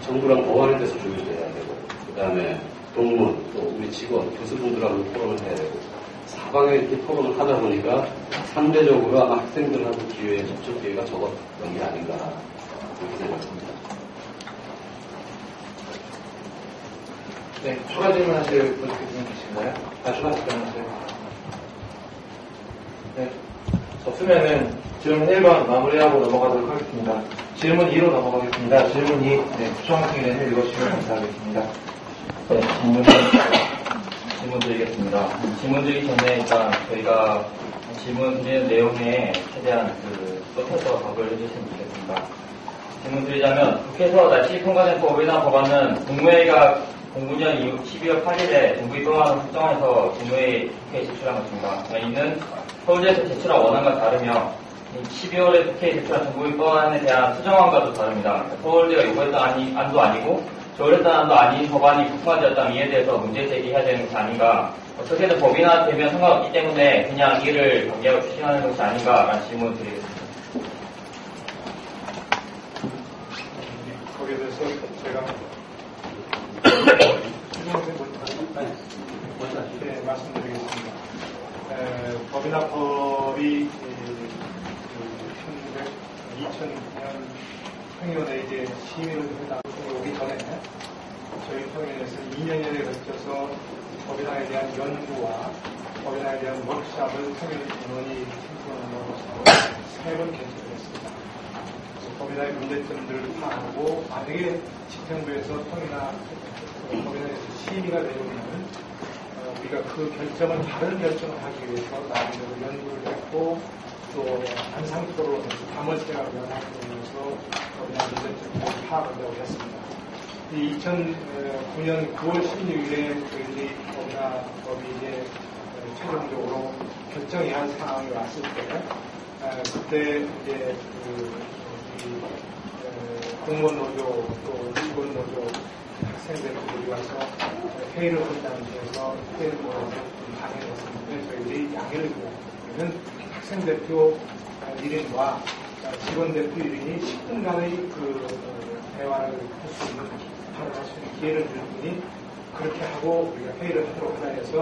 정부랑 보완에 대해서 조율돼야 되고 그 다음에 동문 또 우리 직원 교수분들하고 토론을 해야 되고 사방에 이렇게 토론을 하다 보니까 상대적으로 아마 학생들하고 접촉 기회가 적었던 게 아닌가 그렇게 생각합니다. 네, 추가 질문하실 분 계신가요? 추가 질문하세요. 네, 없으면은 질문 1번 마무리하고 넘어가도록 하겠습니다. 질문 2로 넘어가겠습니다. 질문 2, 구청학생회는 읽어주시면 감사하겠습니다. 네, 질문 드리겠습니다. 질문 드리기 전에 일단 저희가 질문 드리는 내용에 최대한 끝에서 답을 해주시면 좋겠습니다. 질문 드리자면 국회에서 날씨 통과된 법이나 법안은 국무회의가 09년 이후 12월 8일에 정부 입법안을 확정해서 국무회의 국회에 제출한 것입니다. 이는 서울대에서 제출한 원안과 다르며 12월에 국회에 제출한 정부 입법안에 대한 수정안과도 다릅니다. 서울대가 요구했던 안도 아니고 조율했던 안도 아닌 법안이 국화되었다면 이에 대해서 문제 제기해야 되는 것이 아닌가. 어떻게든 법인화되면 상관없기 때문에 그냥 이를 관계하고 추진하는 것이 아닌가라는 질문을 드리겠습니다. 거기에 대해서 제가 네, 말씀드리겠습니다. 법인화법이 2009년 평의원에 이제 심의를 오기 전에 저희 평의원에서 2년여에 걸쳐서 법인화에 대한 연구와 법인화 법인화에 대한 워크숍을 청년 인원이 신청하는 3번 개최했습니다. 법인화의 문제점들을 파악하고 만약에 집행부에서 법인화에서 심의가 되려면 우리가 그 결정을 다른 결정을 하기 위해서 나름대로 연구를 했고 또 한상토론에서 감원체가 변화하면서 법인화 문제점을 파악한다고 했습니다. 2009년 9월 16일에 저희들이 법인화법이 이제 최종적으로 결정해야 할 상황이 왔을 때 그때 이제 공무원 노조 또 일본 노조 학생들이 와서 회의를 한다는 데서 회의를 모아서 강행했었는데 저희들이 양해를 구하는 학생대표 1인과 직원대표 1인이 10분간의 대화를 할 수 있는 발언할 수 있는 기회를 주니 그렇게 하고 우리가 회의를 하도록 하다 해서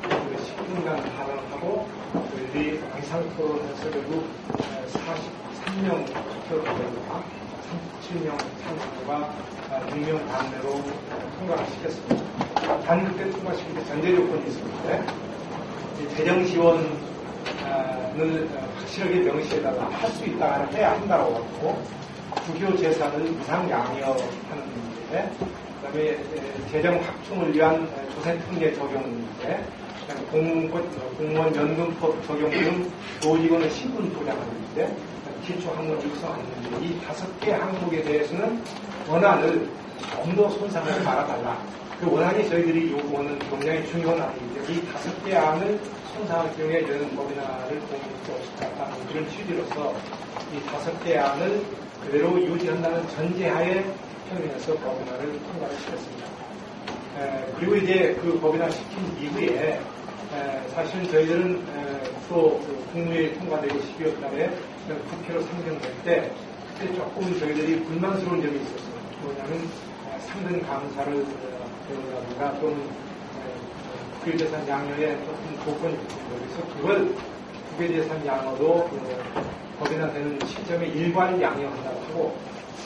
10분간 발언하고 저희들이 양상토론에서 결국 43명 투표가 37명 참여가 6명 반대로 통과를 시켰습니다. 단 그때 통과시킬 때 전제 조건이 있었는데 재정 지원을 확실하게 명시해달라 할 수 있다 해야 한다고 하고 국유 재산을 이상 양여하는 문제, 그다음에 재정 확충을 위한 조세특례 적용 문제, 공무원 연금법 적용 등 노직원의 신분 보장하는 문제, 기초 항목 육성하는 문제, 이 5개 항목에 대해서는 원안을 좀 더 손상하지 말아달라. 그 원안이 저희들이 요구하는 굉장히 중요한 안이죠. 이 5개 안을 손상할 경우에 저는 법인화를 도움이 없다는 그런 취지로서 이 5개 안을 그대로 유지한다는 전제하에 평양에서 법인화를 통과를 시켰습니다. 그리고 이제 그 법인화 시킨 이후에 사실 저희들은 또 국무회의 통과되고 12월 달에 국회로 상정될 때 그때 조금 저희들이 불만스러운 점이 있었어요. 뭐냐면 상등 감사를 배우라든가 또는 국유재산 양여에 조금 조건이 있습니다. 그래서 그걸 국유재산 양어도 법인화되는 시점에 일괄 양여한다고 하고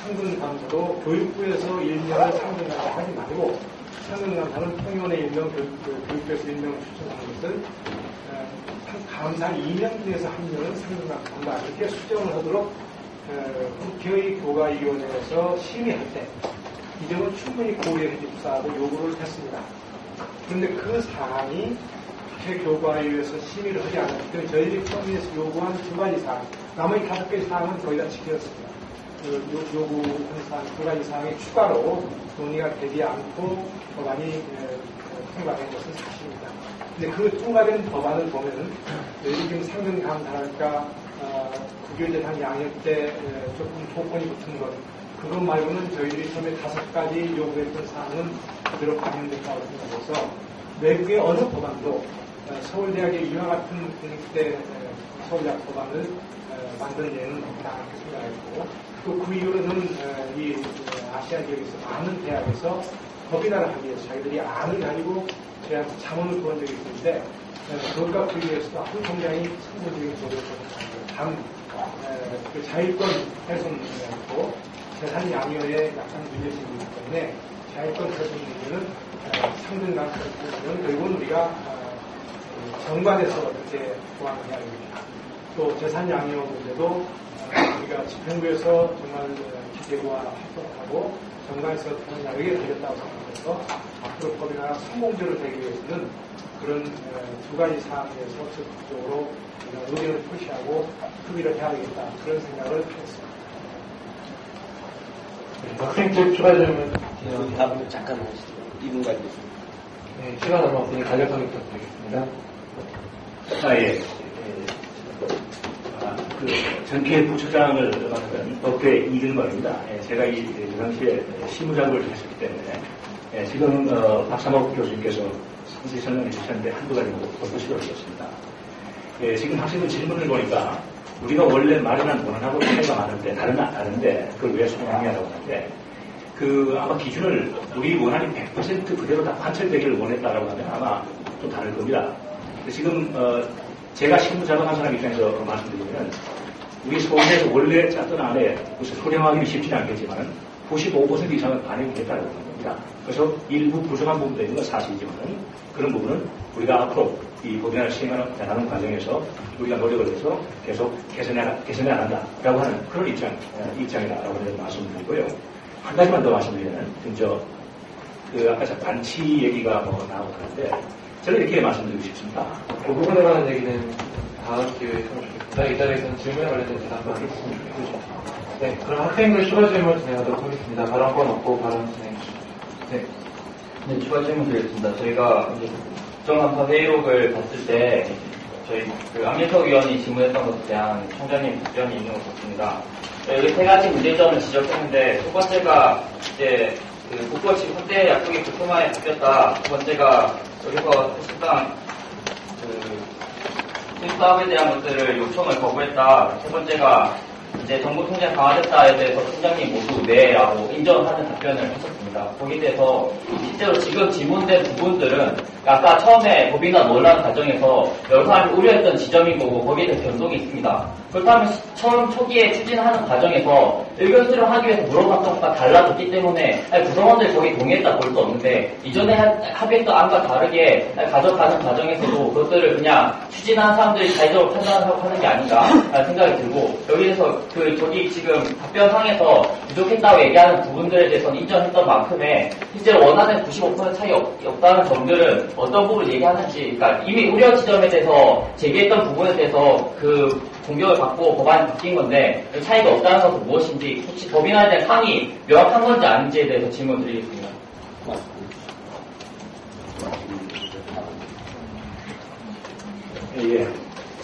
상등감사도 교육부에서 1명을 상등감사 하지 말고 상등감사는 평의원의 1명, 교육부에서 1명 추천하는 것을 감사 2명 중에서 1명은 상등감사한다. 이렇게 수정을 하도록 국회의 교과위원회에서 심의할 때 이 점은 충분히 고려해 줍사하고 요구를 했습니다. 그런데 그 사항이 국회 교과위에서 심의를 하지 않았기 때문에 저희들이 처음에서 요구한 2가지 사항, 나머지 5가지 사항은 거의 다 지켰습니다. 요구한 사항, 2가지 사항이 추가로 논의가 되지 않고 법안이 통과된 것은 사실입니다. 근데 그 통과된 법안을 보면은 저희들이 지금 상등감사랄까 국유재산 양여 때 조금 조건이 붙은 것, 그것 말고는 저희들이 처음에 5가지 요구했던 사항은 그대로 반영됐다고 생각해서 외국의 어느 법안도 서울대학의 이와 같은 국립대 서울대학 법안을 만든 예는 없다 이렇게 생각했고 또 그 이후로는 이 아시아 지역에서 많은 대학에서 법인화를 하기 위해서 자기들이 안을 가지고 저희한테 자문을 구한 적이 있는데 그것과 그 이후에서도 아주 굉장히 성공적인 노력을 단 그 자율권 훼손 문제고 재산 양여에 약간 문제점이 있기 때문에 자율권 훼손 문제는 상등감사 부분은 결국은 우리가 정관에서 어떻게 보완해야 됩니다. 또 재산 양여 문제도 우리가 집행부에서 정말 기재부와 활동하고 정관에서 재산 양여에 되겠다고 생각해서 앞으로 법인화가 성공적으로 되기 위해서는 그런 2가지 사항에 대해서 적극적으로 의견을 표시하고 협의를 해야 되겠다 그런 생각을 했습니다. 학생들 추가 질문. 다음으로 잠깐 하시죠. 2분 가지겠습니다. 네, 시간 얼마 없으니 간략하게 부탁드리겠습니다. 예. 그 전체 부처장을 맡은 법회 이근광입니다. 제가 이 당시에 실무작업을 했었기 때문에 지금 박삼옥 교수님께서 상세히 설명해 주셨는데 한두 가지 덧붙이도록 하겠습니다. 지금 학생들 질문을 보니까 우리가 원래 마련한 원안하고 차이가 많은데 다른데 그걸 왜 수정하냐고 하는데 아마 기준을 우리 원안이 100% 그대로 다 관철되기를 원했다라고 하면 아마 좀 다를 겁니다. 지금 제가 실무 작업한 사람 입장에서 말씀드리면 우리 서울에서 원래 짰던 안에 무슨 소량하기는 쉽지는 않겠지만 95% 이상은 반영이 됐다고 하는 겁니다. 그래서 일부 부족한 부분도 있는 건 사실이지만 그런 부분은 우리가 앞으로 이 법인을 시행하는 과정에서 우리가 노력을 해서 계속 개선해 나간다라고 하는 그런 입장이다라고 말씀드리고요. 한 가지만 더 말씀드리면, 그 아까 반치 얘기가 나오고 하는데, 저는 이렇게 말씀드리고 싶습니다. 그 부분에 관한 얘기는 다음 기회에 하면 좋겠습니다. 이 자리에서는 질문에 관련된 대답만 했으면 좋겠습니다. 네, 그럼 학생들 추가 질문 진행하도록 하겠습니다. 발언권 없고 발언 진행 주시죠. 네, 추가 질문 드리겠습니다. 저희가 이제 국정감사 회의록을 봤을 때 저희 그 안민석 위원이 질문했던 것에 대한 총장님 답변이 있는 것 같습니다. 여기 세 가지 문제점을 지적했는데, 첫 번째가 이제 그 국고치 확대 약속이 부통화에 바뀌었다. 두 번째가 여기서 사실상 그 사업에 대한 것들을 요청을 거부했다. 세 번째가 이제 정부 통제 강화됐다에 대해서 총장님 모두 네라고 인정하는 답변을 하셨습니다. 거기에 대해서 실제로 지금 질문된 부분들은 아까 처음에 법이나 논란 과정에서 여러 사람이 우려했던 지점인 거고 거기에 대해서 변동이 있습니다. 그렇다면 처음 초기에 추진하는 과정에서 의견 수렴하기 위해서 물어봤던 것과 달라졌기 때문에 구성원들이 거기 동의했다 볼 수 없는데 이전에 합의했던 안과 다르게 가져가는 과정에서도 그것들을 그냥 추진한 사람들이 자의적으로 판단하고 하는 게 아닌가 생각이 들고, 여기에서 저기 지금 답변상에서 부족했다고 얘기하는 부분들에 대해서는 인정했던 만큼의 실제로 원하는 95% 차이 없다는 점들은 어떤 부분을 얘기하는지, 그러니까 이미 우려 지점에 대해서 제기했던 부분에 대해서 그 공격을 받고 법안이 바뀐 건데 차이가 없다는 것은 무엇인지, 혹시 법인화에 대한 상이 명확한 건지 아닌지에 대해서 질문 드리겠습니다. 예.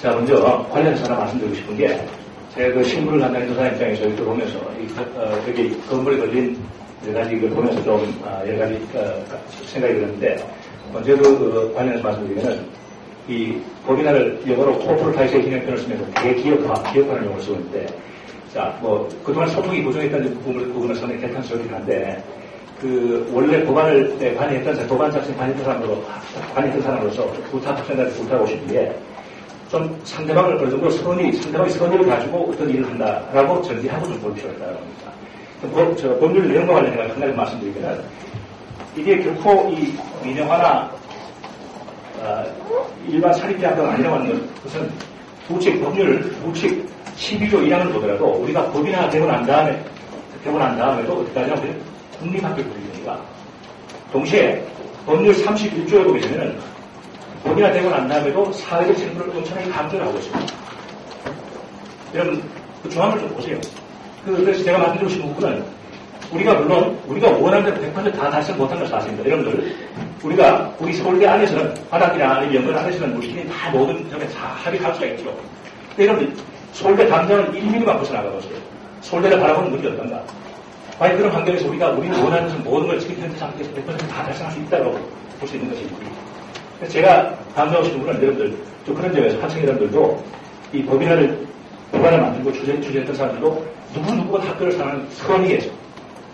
자, 먼저 관련해서 하나 말씀드리고 싶은 게, 제가 그 신문을 한다는 조사 입장에서 이렇게 보면서 여기 건물에 걸린 여러 가지 이걸 보면서 좀 여러 가지 생각이 들었는데, 먼저 그 관련해서 말씀드리면은 이 법인화를 영어로 코퍼레이션 hin형편을 쓰면서 대기업화라는 용어를 쓰고 있는데, 자, 그동안 소통이 부족했다는 부분을 상당히 개탄스럽긴 한데, 원래 법안을 법안 작성에 관여했던 사람으로서 부탁한다는 부탁하고 싶은 게, 좀 상대방을 어느 정도 상대방의 선의를 가지고 어떤 일을 한다라고 전제하고 좀 볼 필요가 있다고 합니다. 법률 내용과 관련해서 한 가지 말씀드리면, 이게 결코 이 민영화나 일반 사립대학교가 아니라고 하는 것은 법률 12조 1항을 보더라도 우리가 법인화 되고 난 다음에도 어디까지 하면 국립학교 교육입니다. 동시에 법률 31조에 보게 되면 법인화 되고 난 다음에도 사회적 책임을 엄청나게 강조를 하고 있습니다. 여러분, 그 조항을 좀 보세요. 그래서 제가 말씀드리고 싶은 부분은, 우리가 원하는 대로 100% 다 달성 못한 건 사실입니다. 여러분들, 우리 서울대 안에서는, 바닥이나 아니면 연구원 안에서는 우리끼리 다 모든 점에 다 합의할 수가 있죠. 근데 여러분, 서울대 당장은 1mm만 벗어나가보세요. 서울대를 바라보는 문제 어떤가? 과연 그런 환경에서 우리가 원하는 것은 모든 걸 지금 현재 상태에서 100% 다 달성할 수 있다고 볼 수 있는 것입니다. 그래서 제가 강조하고 싶은 분은 여러분들, 또 그런 점에서 학생 여러분들도 이 법안을 만들고 주제했던 사람들도 누구누구가 학교를 사는 선의에서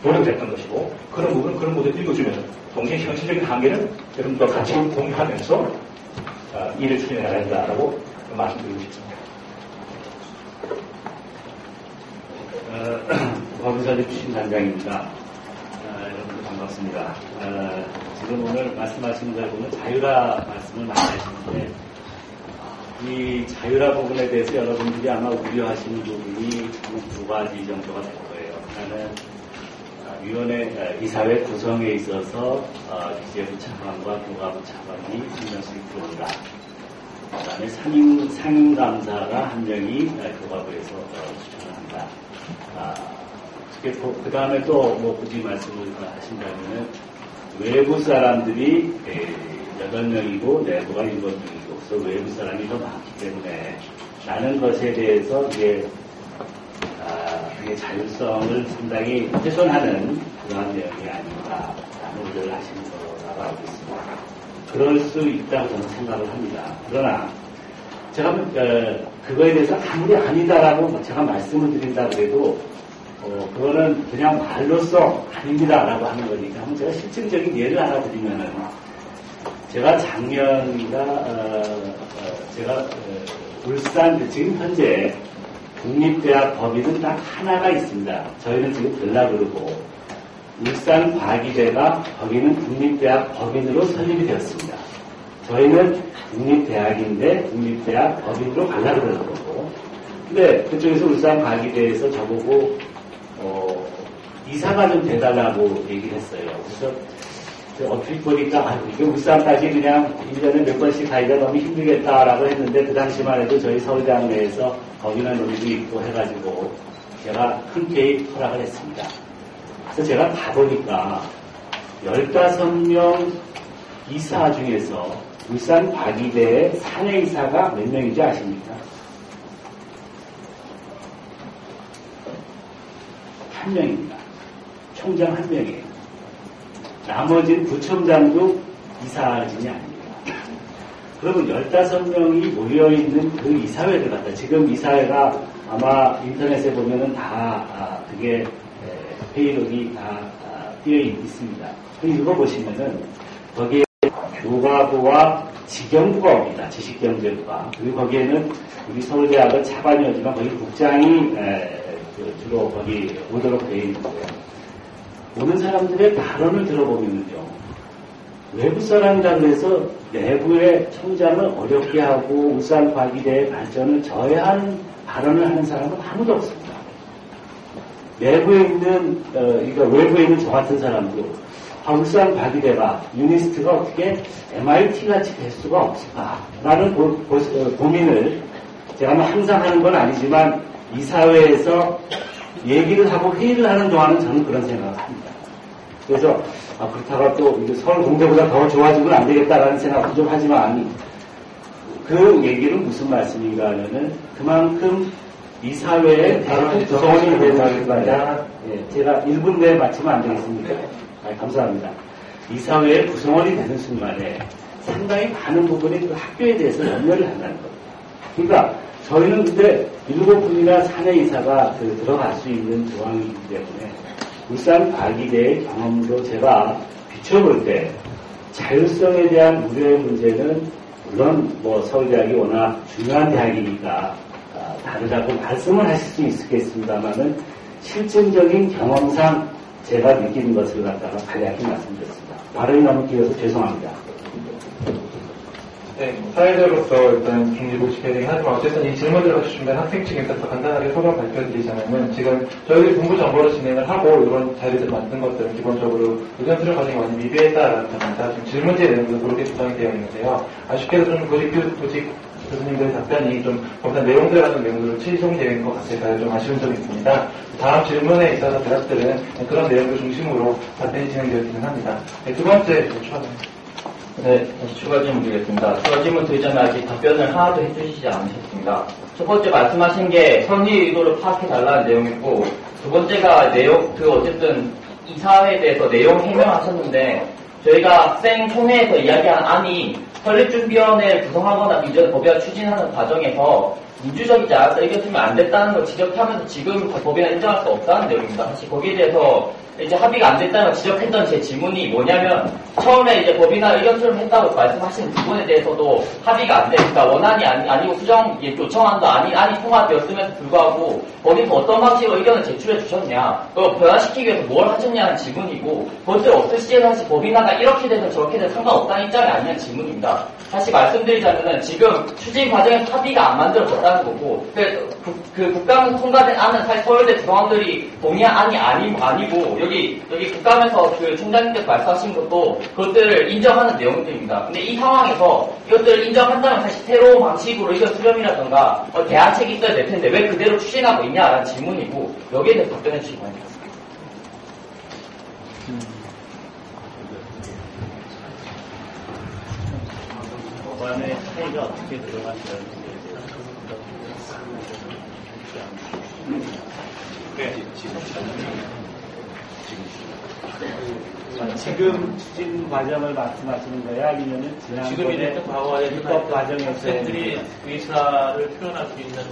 노력을 했던 것이고, 그런 부분은 그런 모델을 읽어주면서 동시에 현실적인 한계는 여러분들과 같이 공유하면서 일을 추진해 나가야 된다라고 말씀드리고 싶습니다. 법인사립 출신단장입니다. 여러분 반갑습니다. 지금 오늘 말씀하신 걸 보면 자유라 말씀을 많이 하시는데, 이 자유라 부분에 대해서 여러분들이 아마 우려하시는 부분이 두 가지 정도가 될 거예요. 하나는 위원회 이사회 구성에 있어서 기재부 차관과 교과부 차관이 한 명씩 들어온다. 그 다음에 상임감사가 한 명이 교과부에서 추천을 한다. 그 다음에 또 굳이 말씀을 하신다면은 외부 사람들이 8명이고 내부가 7명이고, 그래서 외부 사람이 더 많기 때문에 라는 것에 대해서 이게 자율성을 상당히 훼손하는 그러한 내용이 아닌가라는 우려를 하시는 거라고 알고 있습니다. 그럴 수 있다고 저는 생각을 합니다. 그러나 제가 그거에 대해서 아무리 아니다라고 제가 말씀을 드린다고 해도 그거는 그냥 말로써 아닙니다라고 하는 거니까 한번 제가 실증적인 예를 하나 드리면은, 제가 작년인가 제가 울산 지금 현재 국립대학 법인은 딱 하나가 있습니다. 저희는 지금 들라 그러고, 울산 과기대가 법인은 국립대학 법인으로 설립이 되었습니다. 저희는 국립대학인데 국립대학 법인으로 가려고 그러는 거고. 근데 그쪽에서 울산과기대에서 저보고 이사가 좀 돼달라고 얘기를 했어요. 그래서 어떻게 보니까 이게 울산까지 그냥 1년에 몇 번씩 가기가 너무 힘들겠다라고 했는데 그 당시만 해도 저희 서울대학 내에서 법인한 놈도 있고 해가지고 제가 흔쾌히 허락을 했습니다. 그래서 제가 가보니까 15명 이사 중에서 울산과기대의 사내이사가 몇 명인지 아십니까? 한 명입니다. 총장 한 명이에요. 나머지는 부총장도 이사진이 아닙니다. 그러면 15명이 모여있는 그 이사회를 갖다 지금 이사회가 아마 인터넷에 보면은 다 그게 회의록이 다 띄어 있습니다. 읽어보시면은 거기에 교과부와 지경부가 옵니다. 지식경제부가. 그리고 거기에는 우리 서울대학은 차관이었지만 거기 국장이 주로 거기 오도록 되어 있는 거예요. 오는 사람들의 발언을 들어보면요. 외부 사람이라고 해서 내부의 청장을 어렵게 하고 울산과기대의 발전을 저해한 발언을 하는 사람은 아무도 없습니다. 내부에 있는, 그러니까 외부에 있는 저 같은 사람도 울산과기대가 유니스트가 어떻게 MIT-같이 될 수가 없을까? 라는 고민을 제가 항상 하는 건 아니지만 이 사회에서 얘기를 하고 회의를 하는 동안은 저는 그런 생각을 합니다. 그래서 그렇다가 또 서울 공대보다 더 좋아지면 안 되겠다라는 생각도 좀 하지만 그 얘기는 무슨 말씀인가 하면은 그만큼 이 사회에 구성원이 되는 거냐. 제가 1분 내에 마치면 안 되겠습니까? 감사합니다. 이 사회의 구성원이 되는 순간에 상당히 많은 부분이 그 학교에 대해서 연결을 한다는 겁니다. 그러니까 저희는 근데 7분이나 사내이사가 들어갈 수 있는 조항이기 때문에 울산과기대의 경험으로 제가 비춰볼 때 자율성에 대한 우려의 문제는 물론 서울대학이 워낙 중요한 대학이니까 다르다고 말씀을 하실 수 있겠습니다만은 실증적인 경험상 제가 느끼는 것을 갖다가 간략히 말씀드렸습니다. 발언이 너무 길어서 죄송합니다. 네, 사회자로서 일단 굉장히 모집해야 되긴 하지만 어쨌든 이 질문들을 같이 준비한 학생 측에서 간단하게 소감 발표드리자면은 지금 저희들이 공부 정보를 진행을 하고 이런 자료들 만든 것들은 기본적으로 의견 수렴 과정이 많이 미비했다라는 점입니다. 지금 질문지의 내용도 그렇게 구성이 되어 있는데요. 아쉽게도 좀 조직 교수님들의 답변이 좀 법상 내용들 같은 내용들로 치중되어 있는 것 같아서 좀 아쉬운 점이 있습니다. 다음 질문에 있어서 대답들은 그런 내용을 중심으로 답변이 진행되어지긴 합니다. 네, 두 번째 추가입니다. 네, 다시 추가 질문 드리겠습니다. 추가 질문 드리기 전에 아직 답변을 하나도 해주시지 않으셨습니다. 첫 번째 말씀하신 게 선의 의도를 파악해달라는 내용이고, 두 번째가 내용, 어쨌든 이사회에 대해서 내용 해명하셨는데, 저희가 학생 총회에서 이야기한 안이 설립준비위원회를 구성하거나 비전 법이와 추진하는 과정에서 민주적이지 않아서 의견 쓰면 안 됐다는 걸 지적하면서 지금 법이나 인정할 수 없다는 내용입니다. 사실 거기에 대해서 이제 합의가 안 됐다는 걸 지적했던 제 질문이 뭐냐면 처음에 이제 법이나 의견 수렴 했다고 말씀하신 부분에 대해서도 합의가 안 되니까 원안이 아니고 수정 요청안도 안이 통과되었음에도 불구하고 거기서 어떤 방식으로 의견을 제출해 주셨냐, 그걸 변화시키기 위해서 뭘 하셨냐는 질문이고 그것들 없으시게 사실 법이나가 이렇게 돼서 저렇게 돼서 상관없다는 입장이 아니냐는 질문입니다. 다시 말씀드리자면은 지금 추진 과정에서 합의가 안 만들어졌다는 거고 그 국감 통과된 안은 사실 서울대 구성원들이 동의한 안이 아니고 여기 국감에서 그 총장님께서 말씀하신 것도 그것들을 인정하는 내용들입니다. 근데 이 상황에서 이것들을 인정한다면 사실 새로운 방식으로 의견 수렴이라던가 대안책이 있어야 될 텐데 왜 그대로 추진하고 있냐라는 질문이고 여기에 대해서 답변해 주시기 바랍니다. 법안의 차이가 어떻게 들어갔는지 지금 추진 과정을 말씀하시는 거예요? 아니면은 지난번에 과거의 입법 과정에서 학생들이 의사를 표현할 수 있는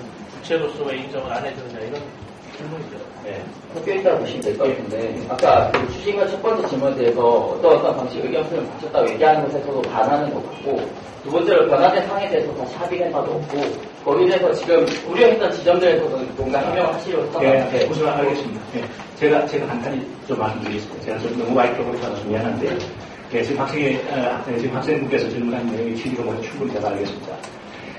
주체로서의 인정을 안 해주느냐 이런 질문이죠. 네. 섞여 있다고 보시면 될 것 같은데 아까 그 추진과 첫 번째 질문에 대해서 어떤 방식 의견 수렴을 바쳤다고 얘기하는 것에서도 반하는 것 같고 두 번째로 변화된 상황에 대해서 다시 합의된 바도 없고 거기에 대해서 지금 우려했던 지점들에서도 뭔가 해명을 하시려고 했던 것 같아요. 무슨 알겠습니다. 제가 간단히 좀 말씀드리겠습니다. 제가 좀 너무 많이 들어버려서 미안한데 예, 지금 학생분께서 질문한 내용이 취지가 뭐냐 충분히 제가 알겠습니다.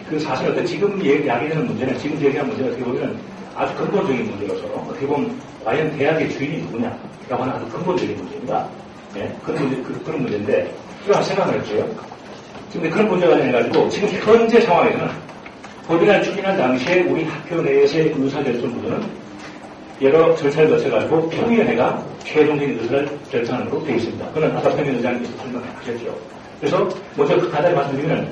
그 사실 어떤 지금 야기되는 문제는, 지금 제기한 문제는 어떻게 보면 아주 근본적인 문제로서 어떻게 보면 과연 대학의 주인이 누구냐라고 하는 아주 근본적인 문제입니다. 예, 그런 문제인데, 그걸 생각을 했어요. 지금 그런 문제가 해가지고 지금 현재 상황에서는 법이나 추진한 당시에 우리 학교 내에서의 의사결정 구조는 여러 절차를 거쳐가지고 평의원회가 최종적인 의사를 결정하는 걸로 되어 있습니다. 그건 아까 평의원장님께서 설명하셨죠. 그래서 먼저 간단히 말씀드리면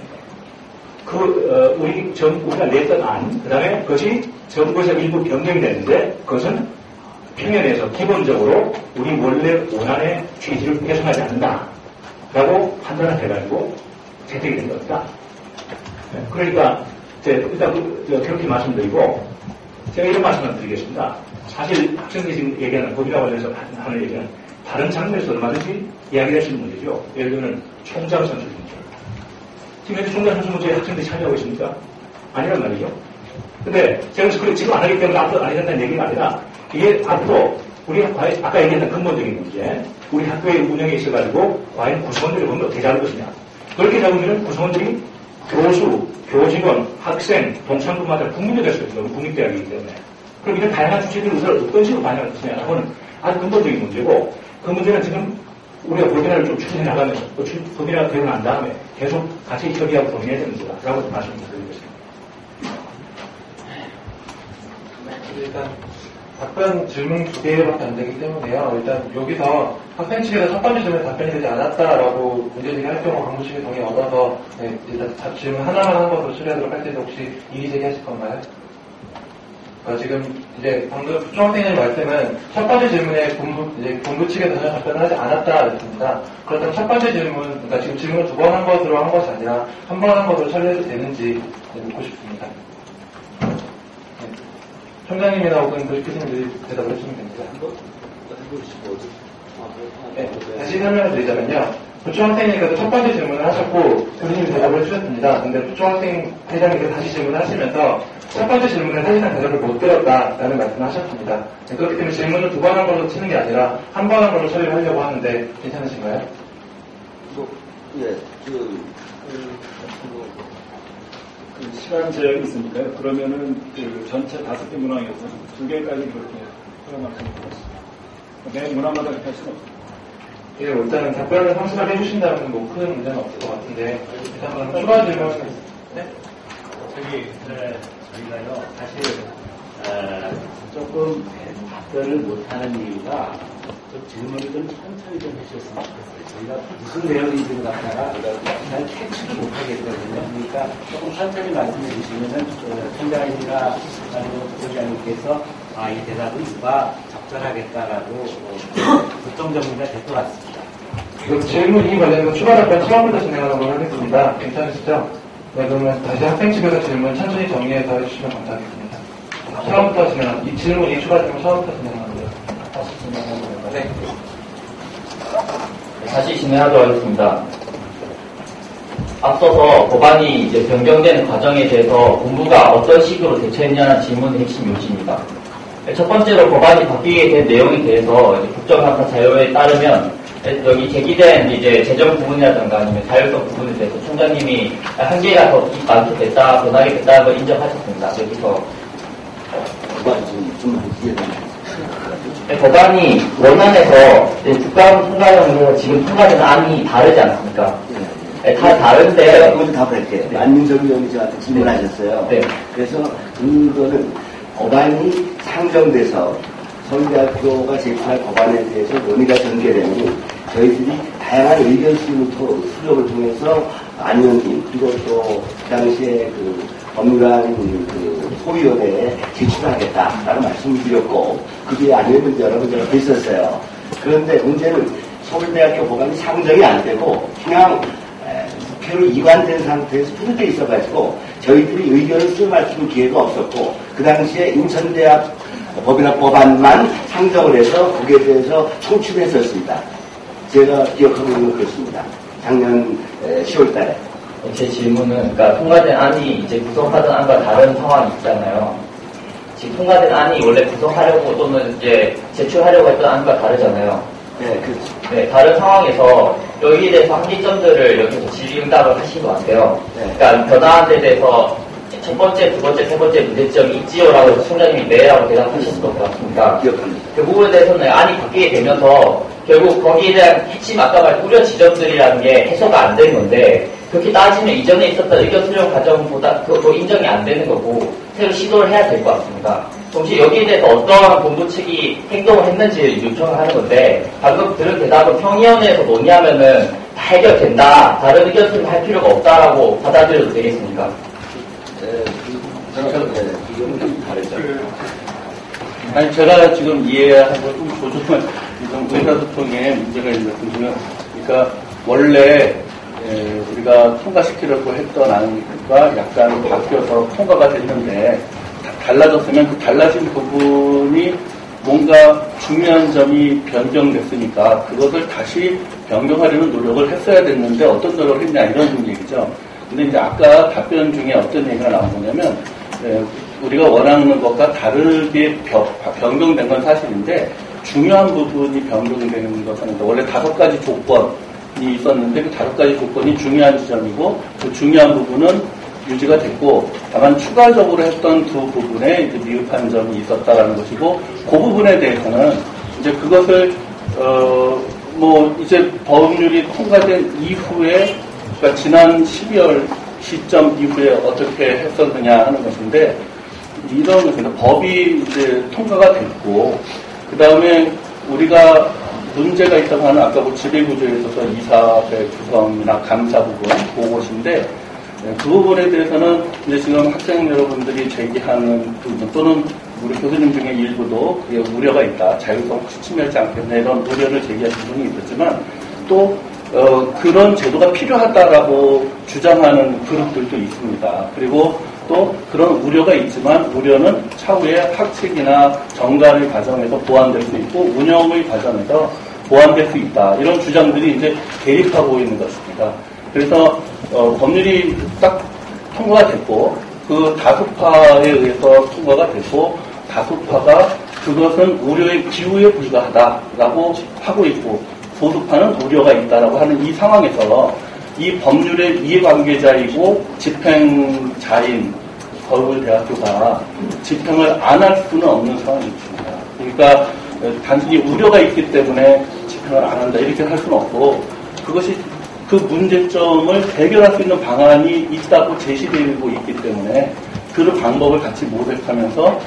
우리가 냈던 안, 그 다음에 그것이 정부에서 일부 변경이 됐는데 그것은 평의원에서 기본적으로 우리 원래 원안의 취지를 훼손하지 않는다라고 판단을 해가지고 채택이 된 겁니다. 그러니까 일단 그렇게 말씀드리고 제가 이런 말씀을 드리겠습니다. 사실 학생들이 지금 얘기하는 법이나 관련해서 하는 얘기는 다른 장면에서 얼마든지 이야기할 수 있는 문제죠. 예를 들면 총장 선출 문제. 지금 현재 총장 선출 문제에 학생들이 참여하고 있습니까? 아니란 말이죠. 근데 제가 지금 안 하기 때문에 앞으로 안 된다는 얘기가 아니라 이게 앞으로 우리가 아까 얘기했던 근본적인 문제, 우리 학교의 운영에 있어가지고 과연 구성원들을 보면 어떻게 잡을 것이냐. 그렇게 잡으면 구성원들이 교수, 교직원, 학생, 동창분마다 국민이 될 수 있어요. 국립대학이기 때문에. 그럼 이런 다양한 주체들의 의사를 어떤 식으로 반영할 것이냐라고는 아주 근본적인 문제고, 그 문제는 지금 우리가 법인화를 좀 추진해 나가면서, 법인화가 되고 난 다음에 계속 같이 협의하고 고민해야 되는 거다라고 말씀을 드리겠습니다. 일단 답변 질문 2개밖에 안 되기 때문에요. 일단 여기서 학생 측에서 첫 번째 질문에 답변이 되지 않았다라고 문제제기할 경우 강부 측의 동의 얻어서 일단 질문 하나만 한 것으로 처리하도록 할 텐데 혹시 이의 제기하실 건가요? 지금 이제 방금 부총학생님 말씀은 첫 번째 질문에 본부 측에서 전혀 답변을 하지 않았다 했습니다. 그렇다면 첫 번째 질문, 그러니까 지금 질문을 2번 한 것으로 한 것이 아니라 한 번 한 것으로 처리해도 되는지 묻고 싶습니다. 총장님이나 혹은 교수님들이 대답을 해주시면 됩니다. 다시 설명을 드리자면요. 부총학생님께서 첫 번째 질문을 하셨고 교수님이 대답을 해주셨습니다. 근데 부총학생 회장님께서 다시 질문을 하시면서 첫 번째 질문에 사실상 대답을 못 들었다라는 말씀을 하셨습니다. 그렇기 때문에 질문을 2번 한 걸로 치는 게 아니라 한 번 한 걸로 처리를 하려고 하는데 괜찮으신가요? 시간 제약이 있으니까요. 그러면은 전체 5개 문항에서 2개까지 그렇게 허용할 수 있습니다. 매 문항마다 그렇게 할 수는 없습니다. 예, 일단은 답변을 상세하게 해주신다면 뭐 큰 문제는 없을 것 같은데 일단 추가 질문. 네? 저희가요 사실 조금 답변을 못하는 이유가 좀 질문을 좀 천천히 좀 해주셨으면 좋겠어요. 저희가 무슨 내용인지를 갖다가 잘 캐치를 못하겠거든요. 그러니까 조금 천천히 말씀해 주시면은 총장님이나 아니면 부총장님께서 이 대답은 누가 적절하겠다라고 국정 정리가 될 것 같습니다. 그 질문이 관련해서 추가 답변 처음부터 진행하는 걸 하겠습니다. 괜찮으시죠? 네, 그러면 다시 학생 측에서 질문 천천히 정리해서 해주시면 감사하겠습니다. 처음부터 진행하는, 이 질문이 추가 질문 처음부터 진행하는 거예요. 다시 진행하는 거예요. 네. 다시 진행하도록 하겠습니다. 앞서서 법안이 이제 변경되는 과정에 대해서 본부가 어떤 식으로 대처했냐는 질문의 핵심 요지입니다. 첫 번째로 법안이 바뀌게 된 내용에 대해서 국정감사 자료에 따르면 여기 제기된 이제 재정 부분이라든가 아니면 자율성 부분에 대해서 총장님이 한계가 더 많게 됐다, 변하게 됐다는 걸 인정하셨습니다. 여기서 법안이 원안에서 국가원 통과령으로 지금 통과된 안이 다르지 않습니까? 다 다른데 그것도 답할게요. 안민석 의원이 저한테 질문하셨어요. 네. 그래서 그거는 법안이 상정돼서 서울대학교가 제출할 법안에 대해서 논의가 전개되면 저희들이 다양한 의견 수렴을 통해서 안 의원님 그리고 또 그 당시에 그 법률안 그 소위원회에 제출하겠다라는 말씀을 드렸고 그게 안 의원님 여러 번 제가 있었어요. 그런데 문제는 서울대학교 법안이 상정이 안 되고 그냥 국회로 이관된 상태에서 투입돼 있어가지고 저희들이 의견을 수렴할 수 있는 기회가 없었고 그 당시에 인천대학 법인화 법안만 상정을 해서 거기에 대해서 청취했었습니다. 제가 기억하고 있는 건 그렇습니다. 작년 10월 달에. 제 질문은, 그러니까 통과된 안이 이제 구성하던 안과 다른 상황이 있잖아요. 지금 통과된 안이 원래 구성하려고 또는 이제 제출하려고 했던 안과 다르잖아요. 네, 다른 상황에서 여기에 대해서 한계점들을 여기서 질의응답을 하신 것 같아요. 그러니까 변화한 데 대해서 첫 번째, 두 번째, 세 번째 문제점이 있지요라고 해서 총장님이 네라고 대답하셨을 것 같습니다. 그 부분에 대해서는 안이 바뀌게 되면서 결국 거기에 대한 핵심 아까 말한 우려 지점들이라는 게 해소가 안 된 건데 그렇게 따지면 이전에 있었던 의견 수렴 과정보다 그거 인정이 안 되는 거고 새로 시도를 해야 될 것 같습니다. 동시에 여기에 대해서 어떠한 본부 측이 행동을 했는지 요청을 하는 건데 방금 들은 대답은 평의원회에서 논의하면은 다 해결된다. 다른 의견 수렴할 필요가 없다라고 받아들여도 되겠습니까? 아니, 제가 지금 이해하고 좀 조정한, 좀 의사소통에 문제가 있는 것 같은데요. 그러니까, 원래, 우리가 통과시키려고 했던 안과 약간 바뀌어서 통과가 됐는데, 달라졌으면 그 달라진 부분이 뭔가 중요한 점이 변경됐으니까, 그것을 다시 변경하려는 노력을 했어야 됐는데, 어떤 노력을 했냐, 이런 얘기죠. 근데 이제 아까 답변 중에 어떤 얘기가 나온 거냐면, 우리가 원하는 것과 다르게 변경된 건 사실인데 중요한 부분이 변경되는 것은 원래 5가지 조건이 있었는데 그 5가지 조건이 중요한 지점이고 그 중요한 부분은 유지가 됐고 다만 추가적으로 했던 두 부분에 이제 미흡한 점이 있었다라는 것이고 그 부분에 대해서는 이제 그것을 뭐 이제 법률이 통과된 이후에 그러니까 지난 12월 시점 이후에 어떻게 했었느냐 하는 것인데 이런 것은 법이 이제 통과가 됐고 그 다음에 우리가 문제가 있다고 하는 아까 뭐 지배구조에 있어서 이사회 구성이나 감사 부분 그것인데 그 부분에 대해서는 이제 지금 학생 여러분들이 제기하는 부분 또는 우리 교수님 중에 일부도 그게 우려가 있다 자율성 혹시 침해하지 않겠냐 이런 우려를 제기하신 분이 있었지만 또 그런 제도가 필요하다라고 주장하는 그룹들도 있습니다. 그리고 또 그런 우려가 있지만 우려는 차후에 학칙이나 정관의 과정에서 보완될 수 있고 운영의 과정에서 보완될 수 있다. 이런 주장들이 이제 대립하고 있는 것입니다. 그래서 법률이 딱 통과가 됐고 그 다수파에 의해서 통과가 됐고 다수파가 그것은 우려의 기후에 불과하다라고 하고 있고 소수파는 우려가 있다라고 하는 이 상황에서 이 법률의 이해관계자이고 집행자인 서울대학교가 집행을 안 할 수는 없는 상황이 있습니다. 그러니까 단순히 우려가 있기 때문에 집행을 안 한다 이렇게 할 수는 없고 그것이 그 문제점을 해결할 수 있는 방안이 있다고 제시되고 있기 때문에 그 방법을 같이 모색하면서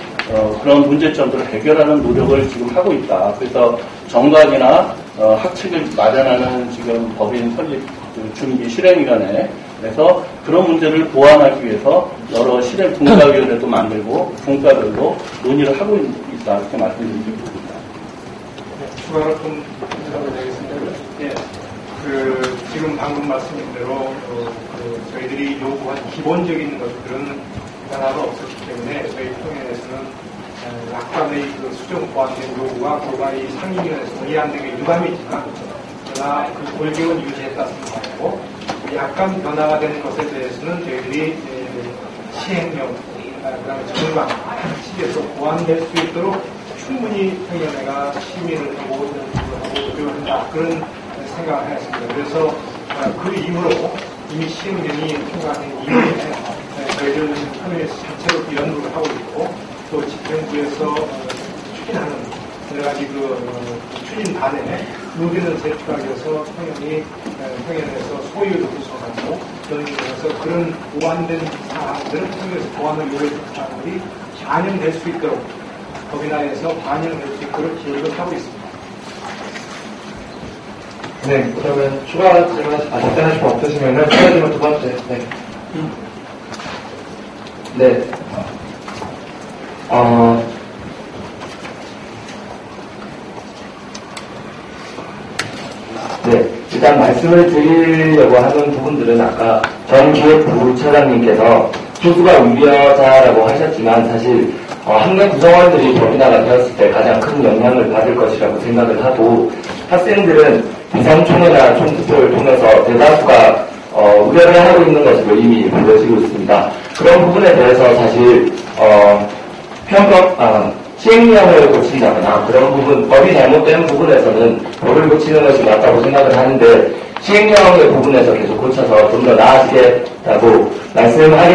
그런 문제점들을 해결하는 노력을 지금 하고 있다. 그래서 정관이나 학칙을 마련하는 지금 법인 설립 준비 실행위원회에서 그런 문제를 보완하기 위해서 여러 실행 분과위원회도 만들고 분과별로 논의를 하고 있다 이렇게 말씀드리겠습니다. 추가로 좀 드리겠습니다. 예, 지금 방금 말씀인 대로 저희들이 요구한 기본적인 것들은 하나도 없었기 때문에 저희 평행에서는 약간의 수정 보완된 요구와 그거의 상임위원회에서 논의한 게 유감이 있지만 그러나 그 골격은 유지했다는 말이고 약간 변화가 되는 것에 대해서는 저희들이 시행령 그다음에 정관 시에서 보완될 수 있도록 충분히 평행위원회가 심의를 하고 노력한다 그런 생각을 했습니다. 그래서 그 이후로 이미 시행령이 통과된 이후에 저희들은 평행위원회 자체로 연구를 하고 있고 또 집행부에서 추진하는 여러 가지 추진단에 의견을 제출하여서 평행위원회에서 소위를 구성하고 그래서 그런 보완된 사항들을 평행위원회에서 보완을 요구했던 사항들이 반영될 수 있도록 법인화에서 반영될 수 있도록 기획을 하고 있습니다. 네, 그러면 추가 질문 답변하실 거 없으시면은 추가 질문 두 번째. 네. 네. 네, 일단 말씀을 드리려고 하는 부분들은 아까 전 기획부 차장님께서 소수가 우려자라고 하셨지만 사실 학년 구성원들이 법인화가 되었을 때 가장 큰 영향을 받을 것이라고 생각을 하고 학생들은 비상총회나 총투표를 통해서 대다수가 우려를 하고 있는 것으로 이미 보여지고 있습니다. 그런 부분에 대해서 사실 시행령을 고친다거나 그런 부분, 법이 잘못된 부분에서는 법을 고치는 것이 맞다고 생각을 하는데 시행령의 부분에서 계속 고쳐서 좀 더 나아지겠다고 말씀하겠습니다.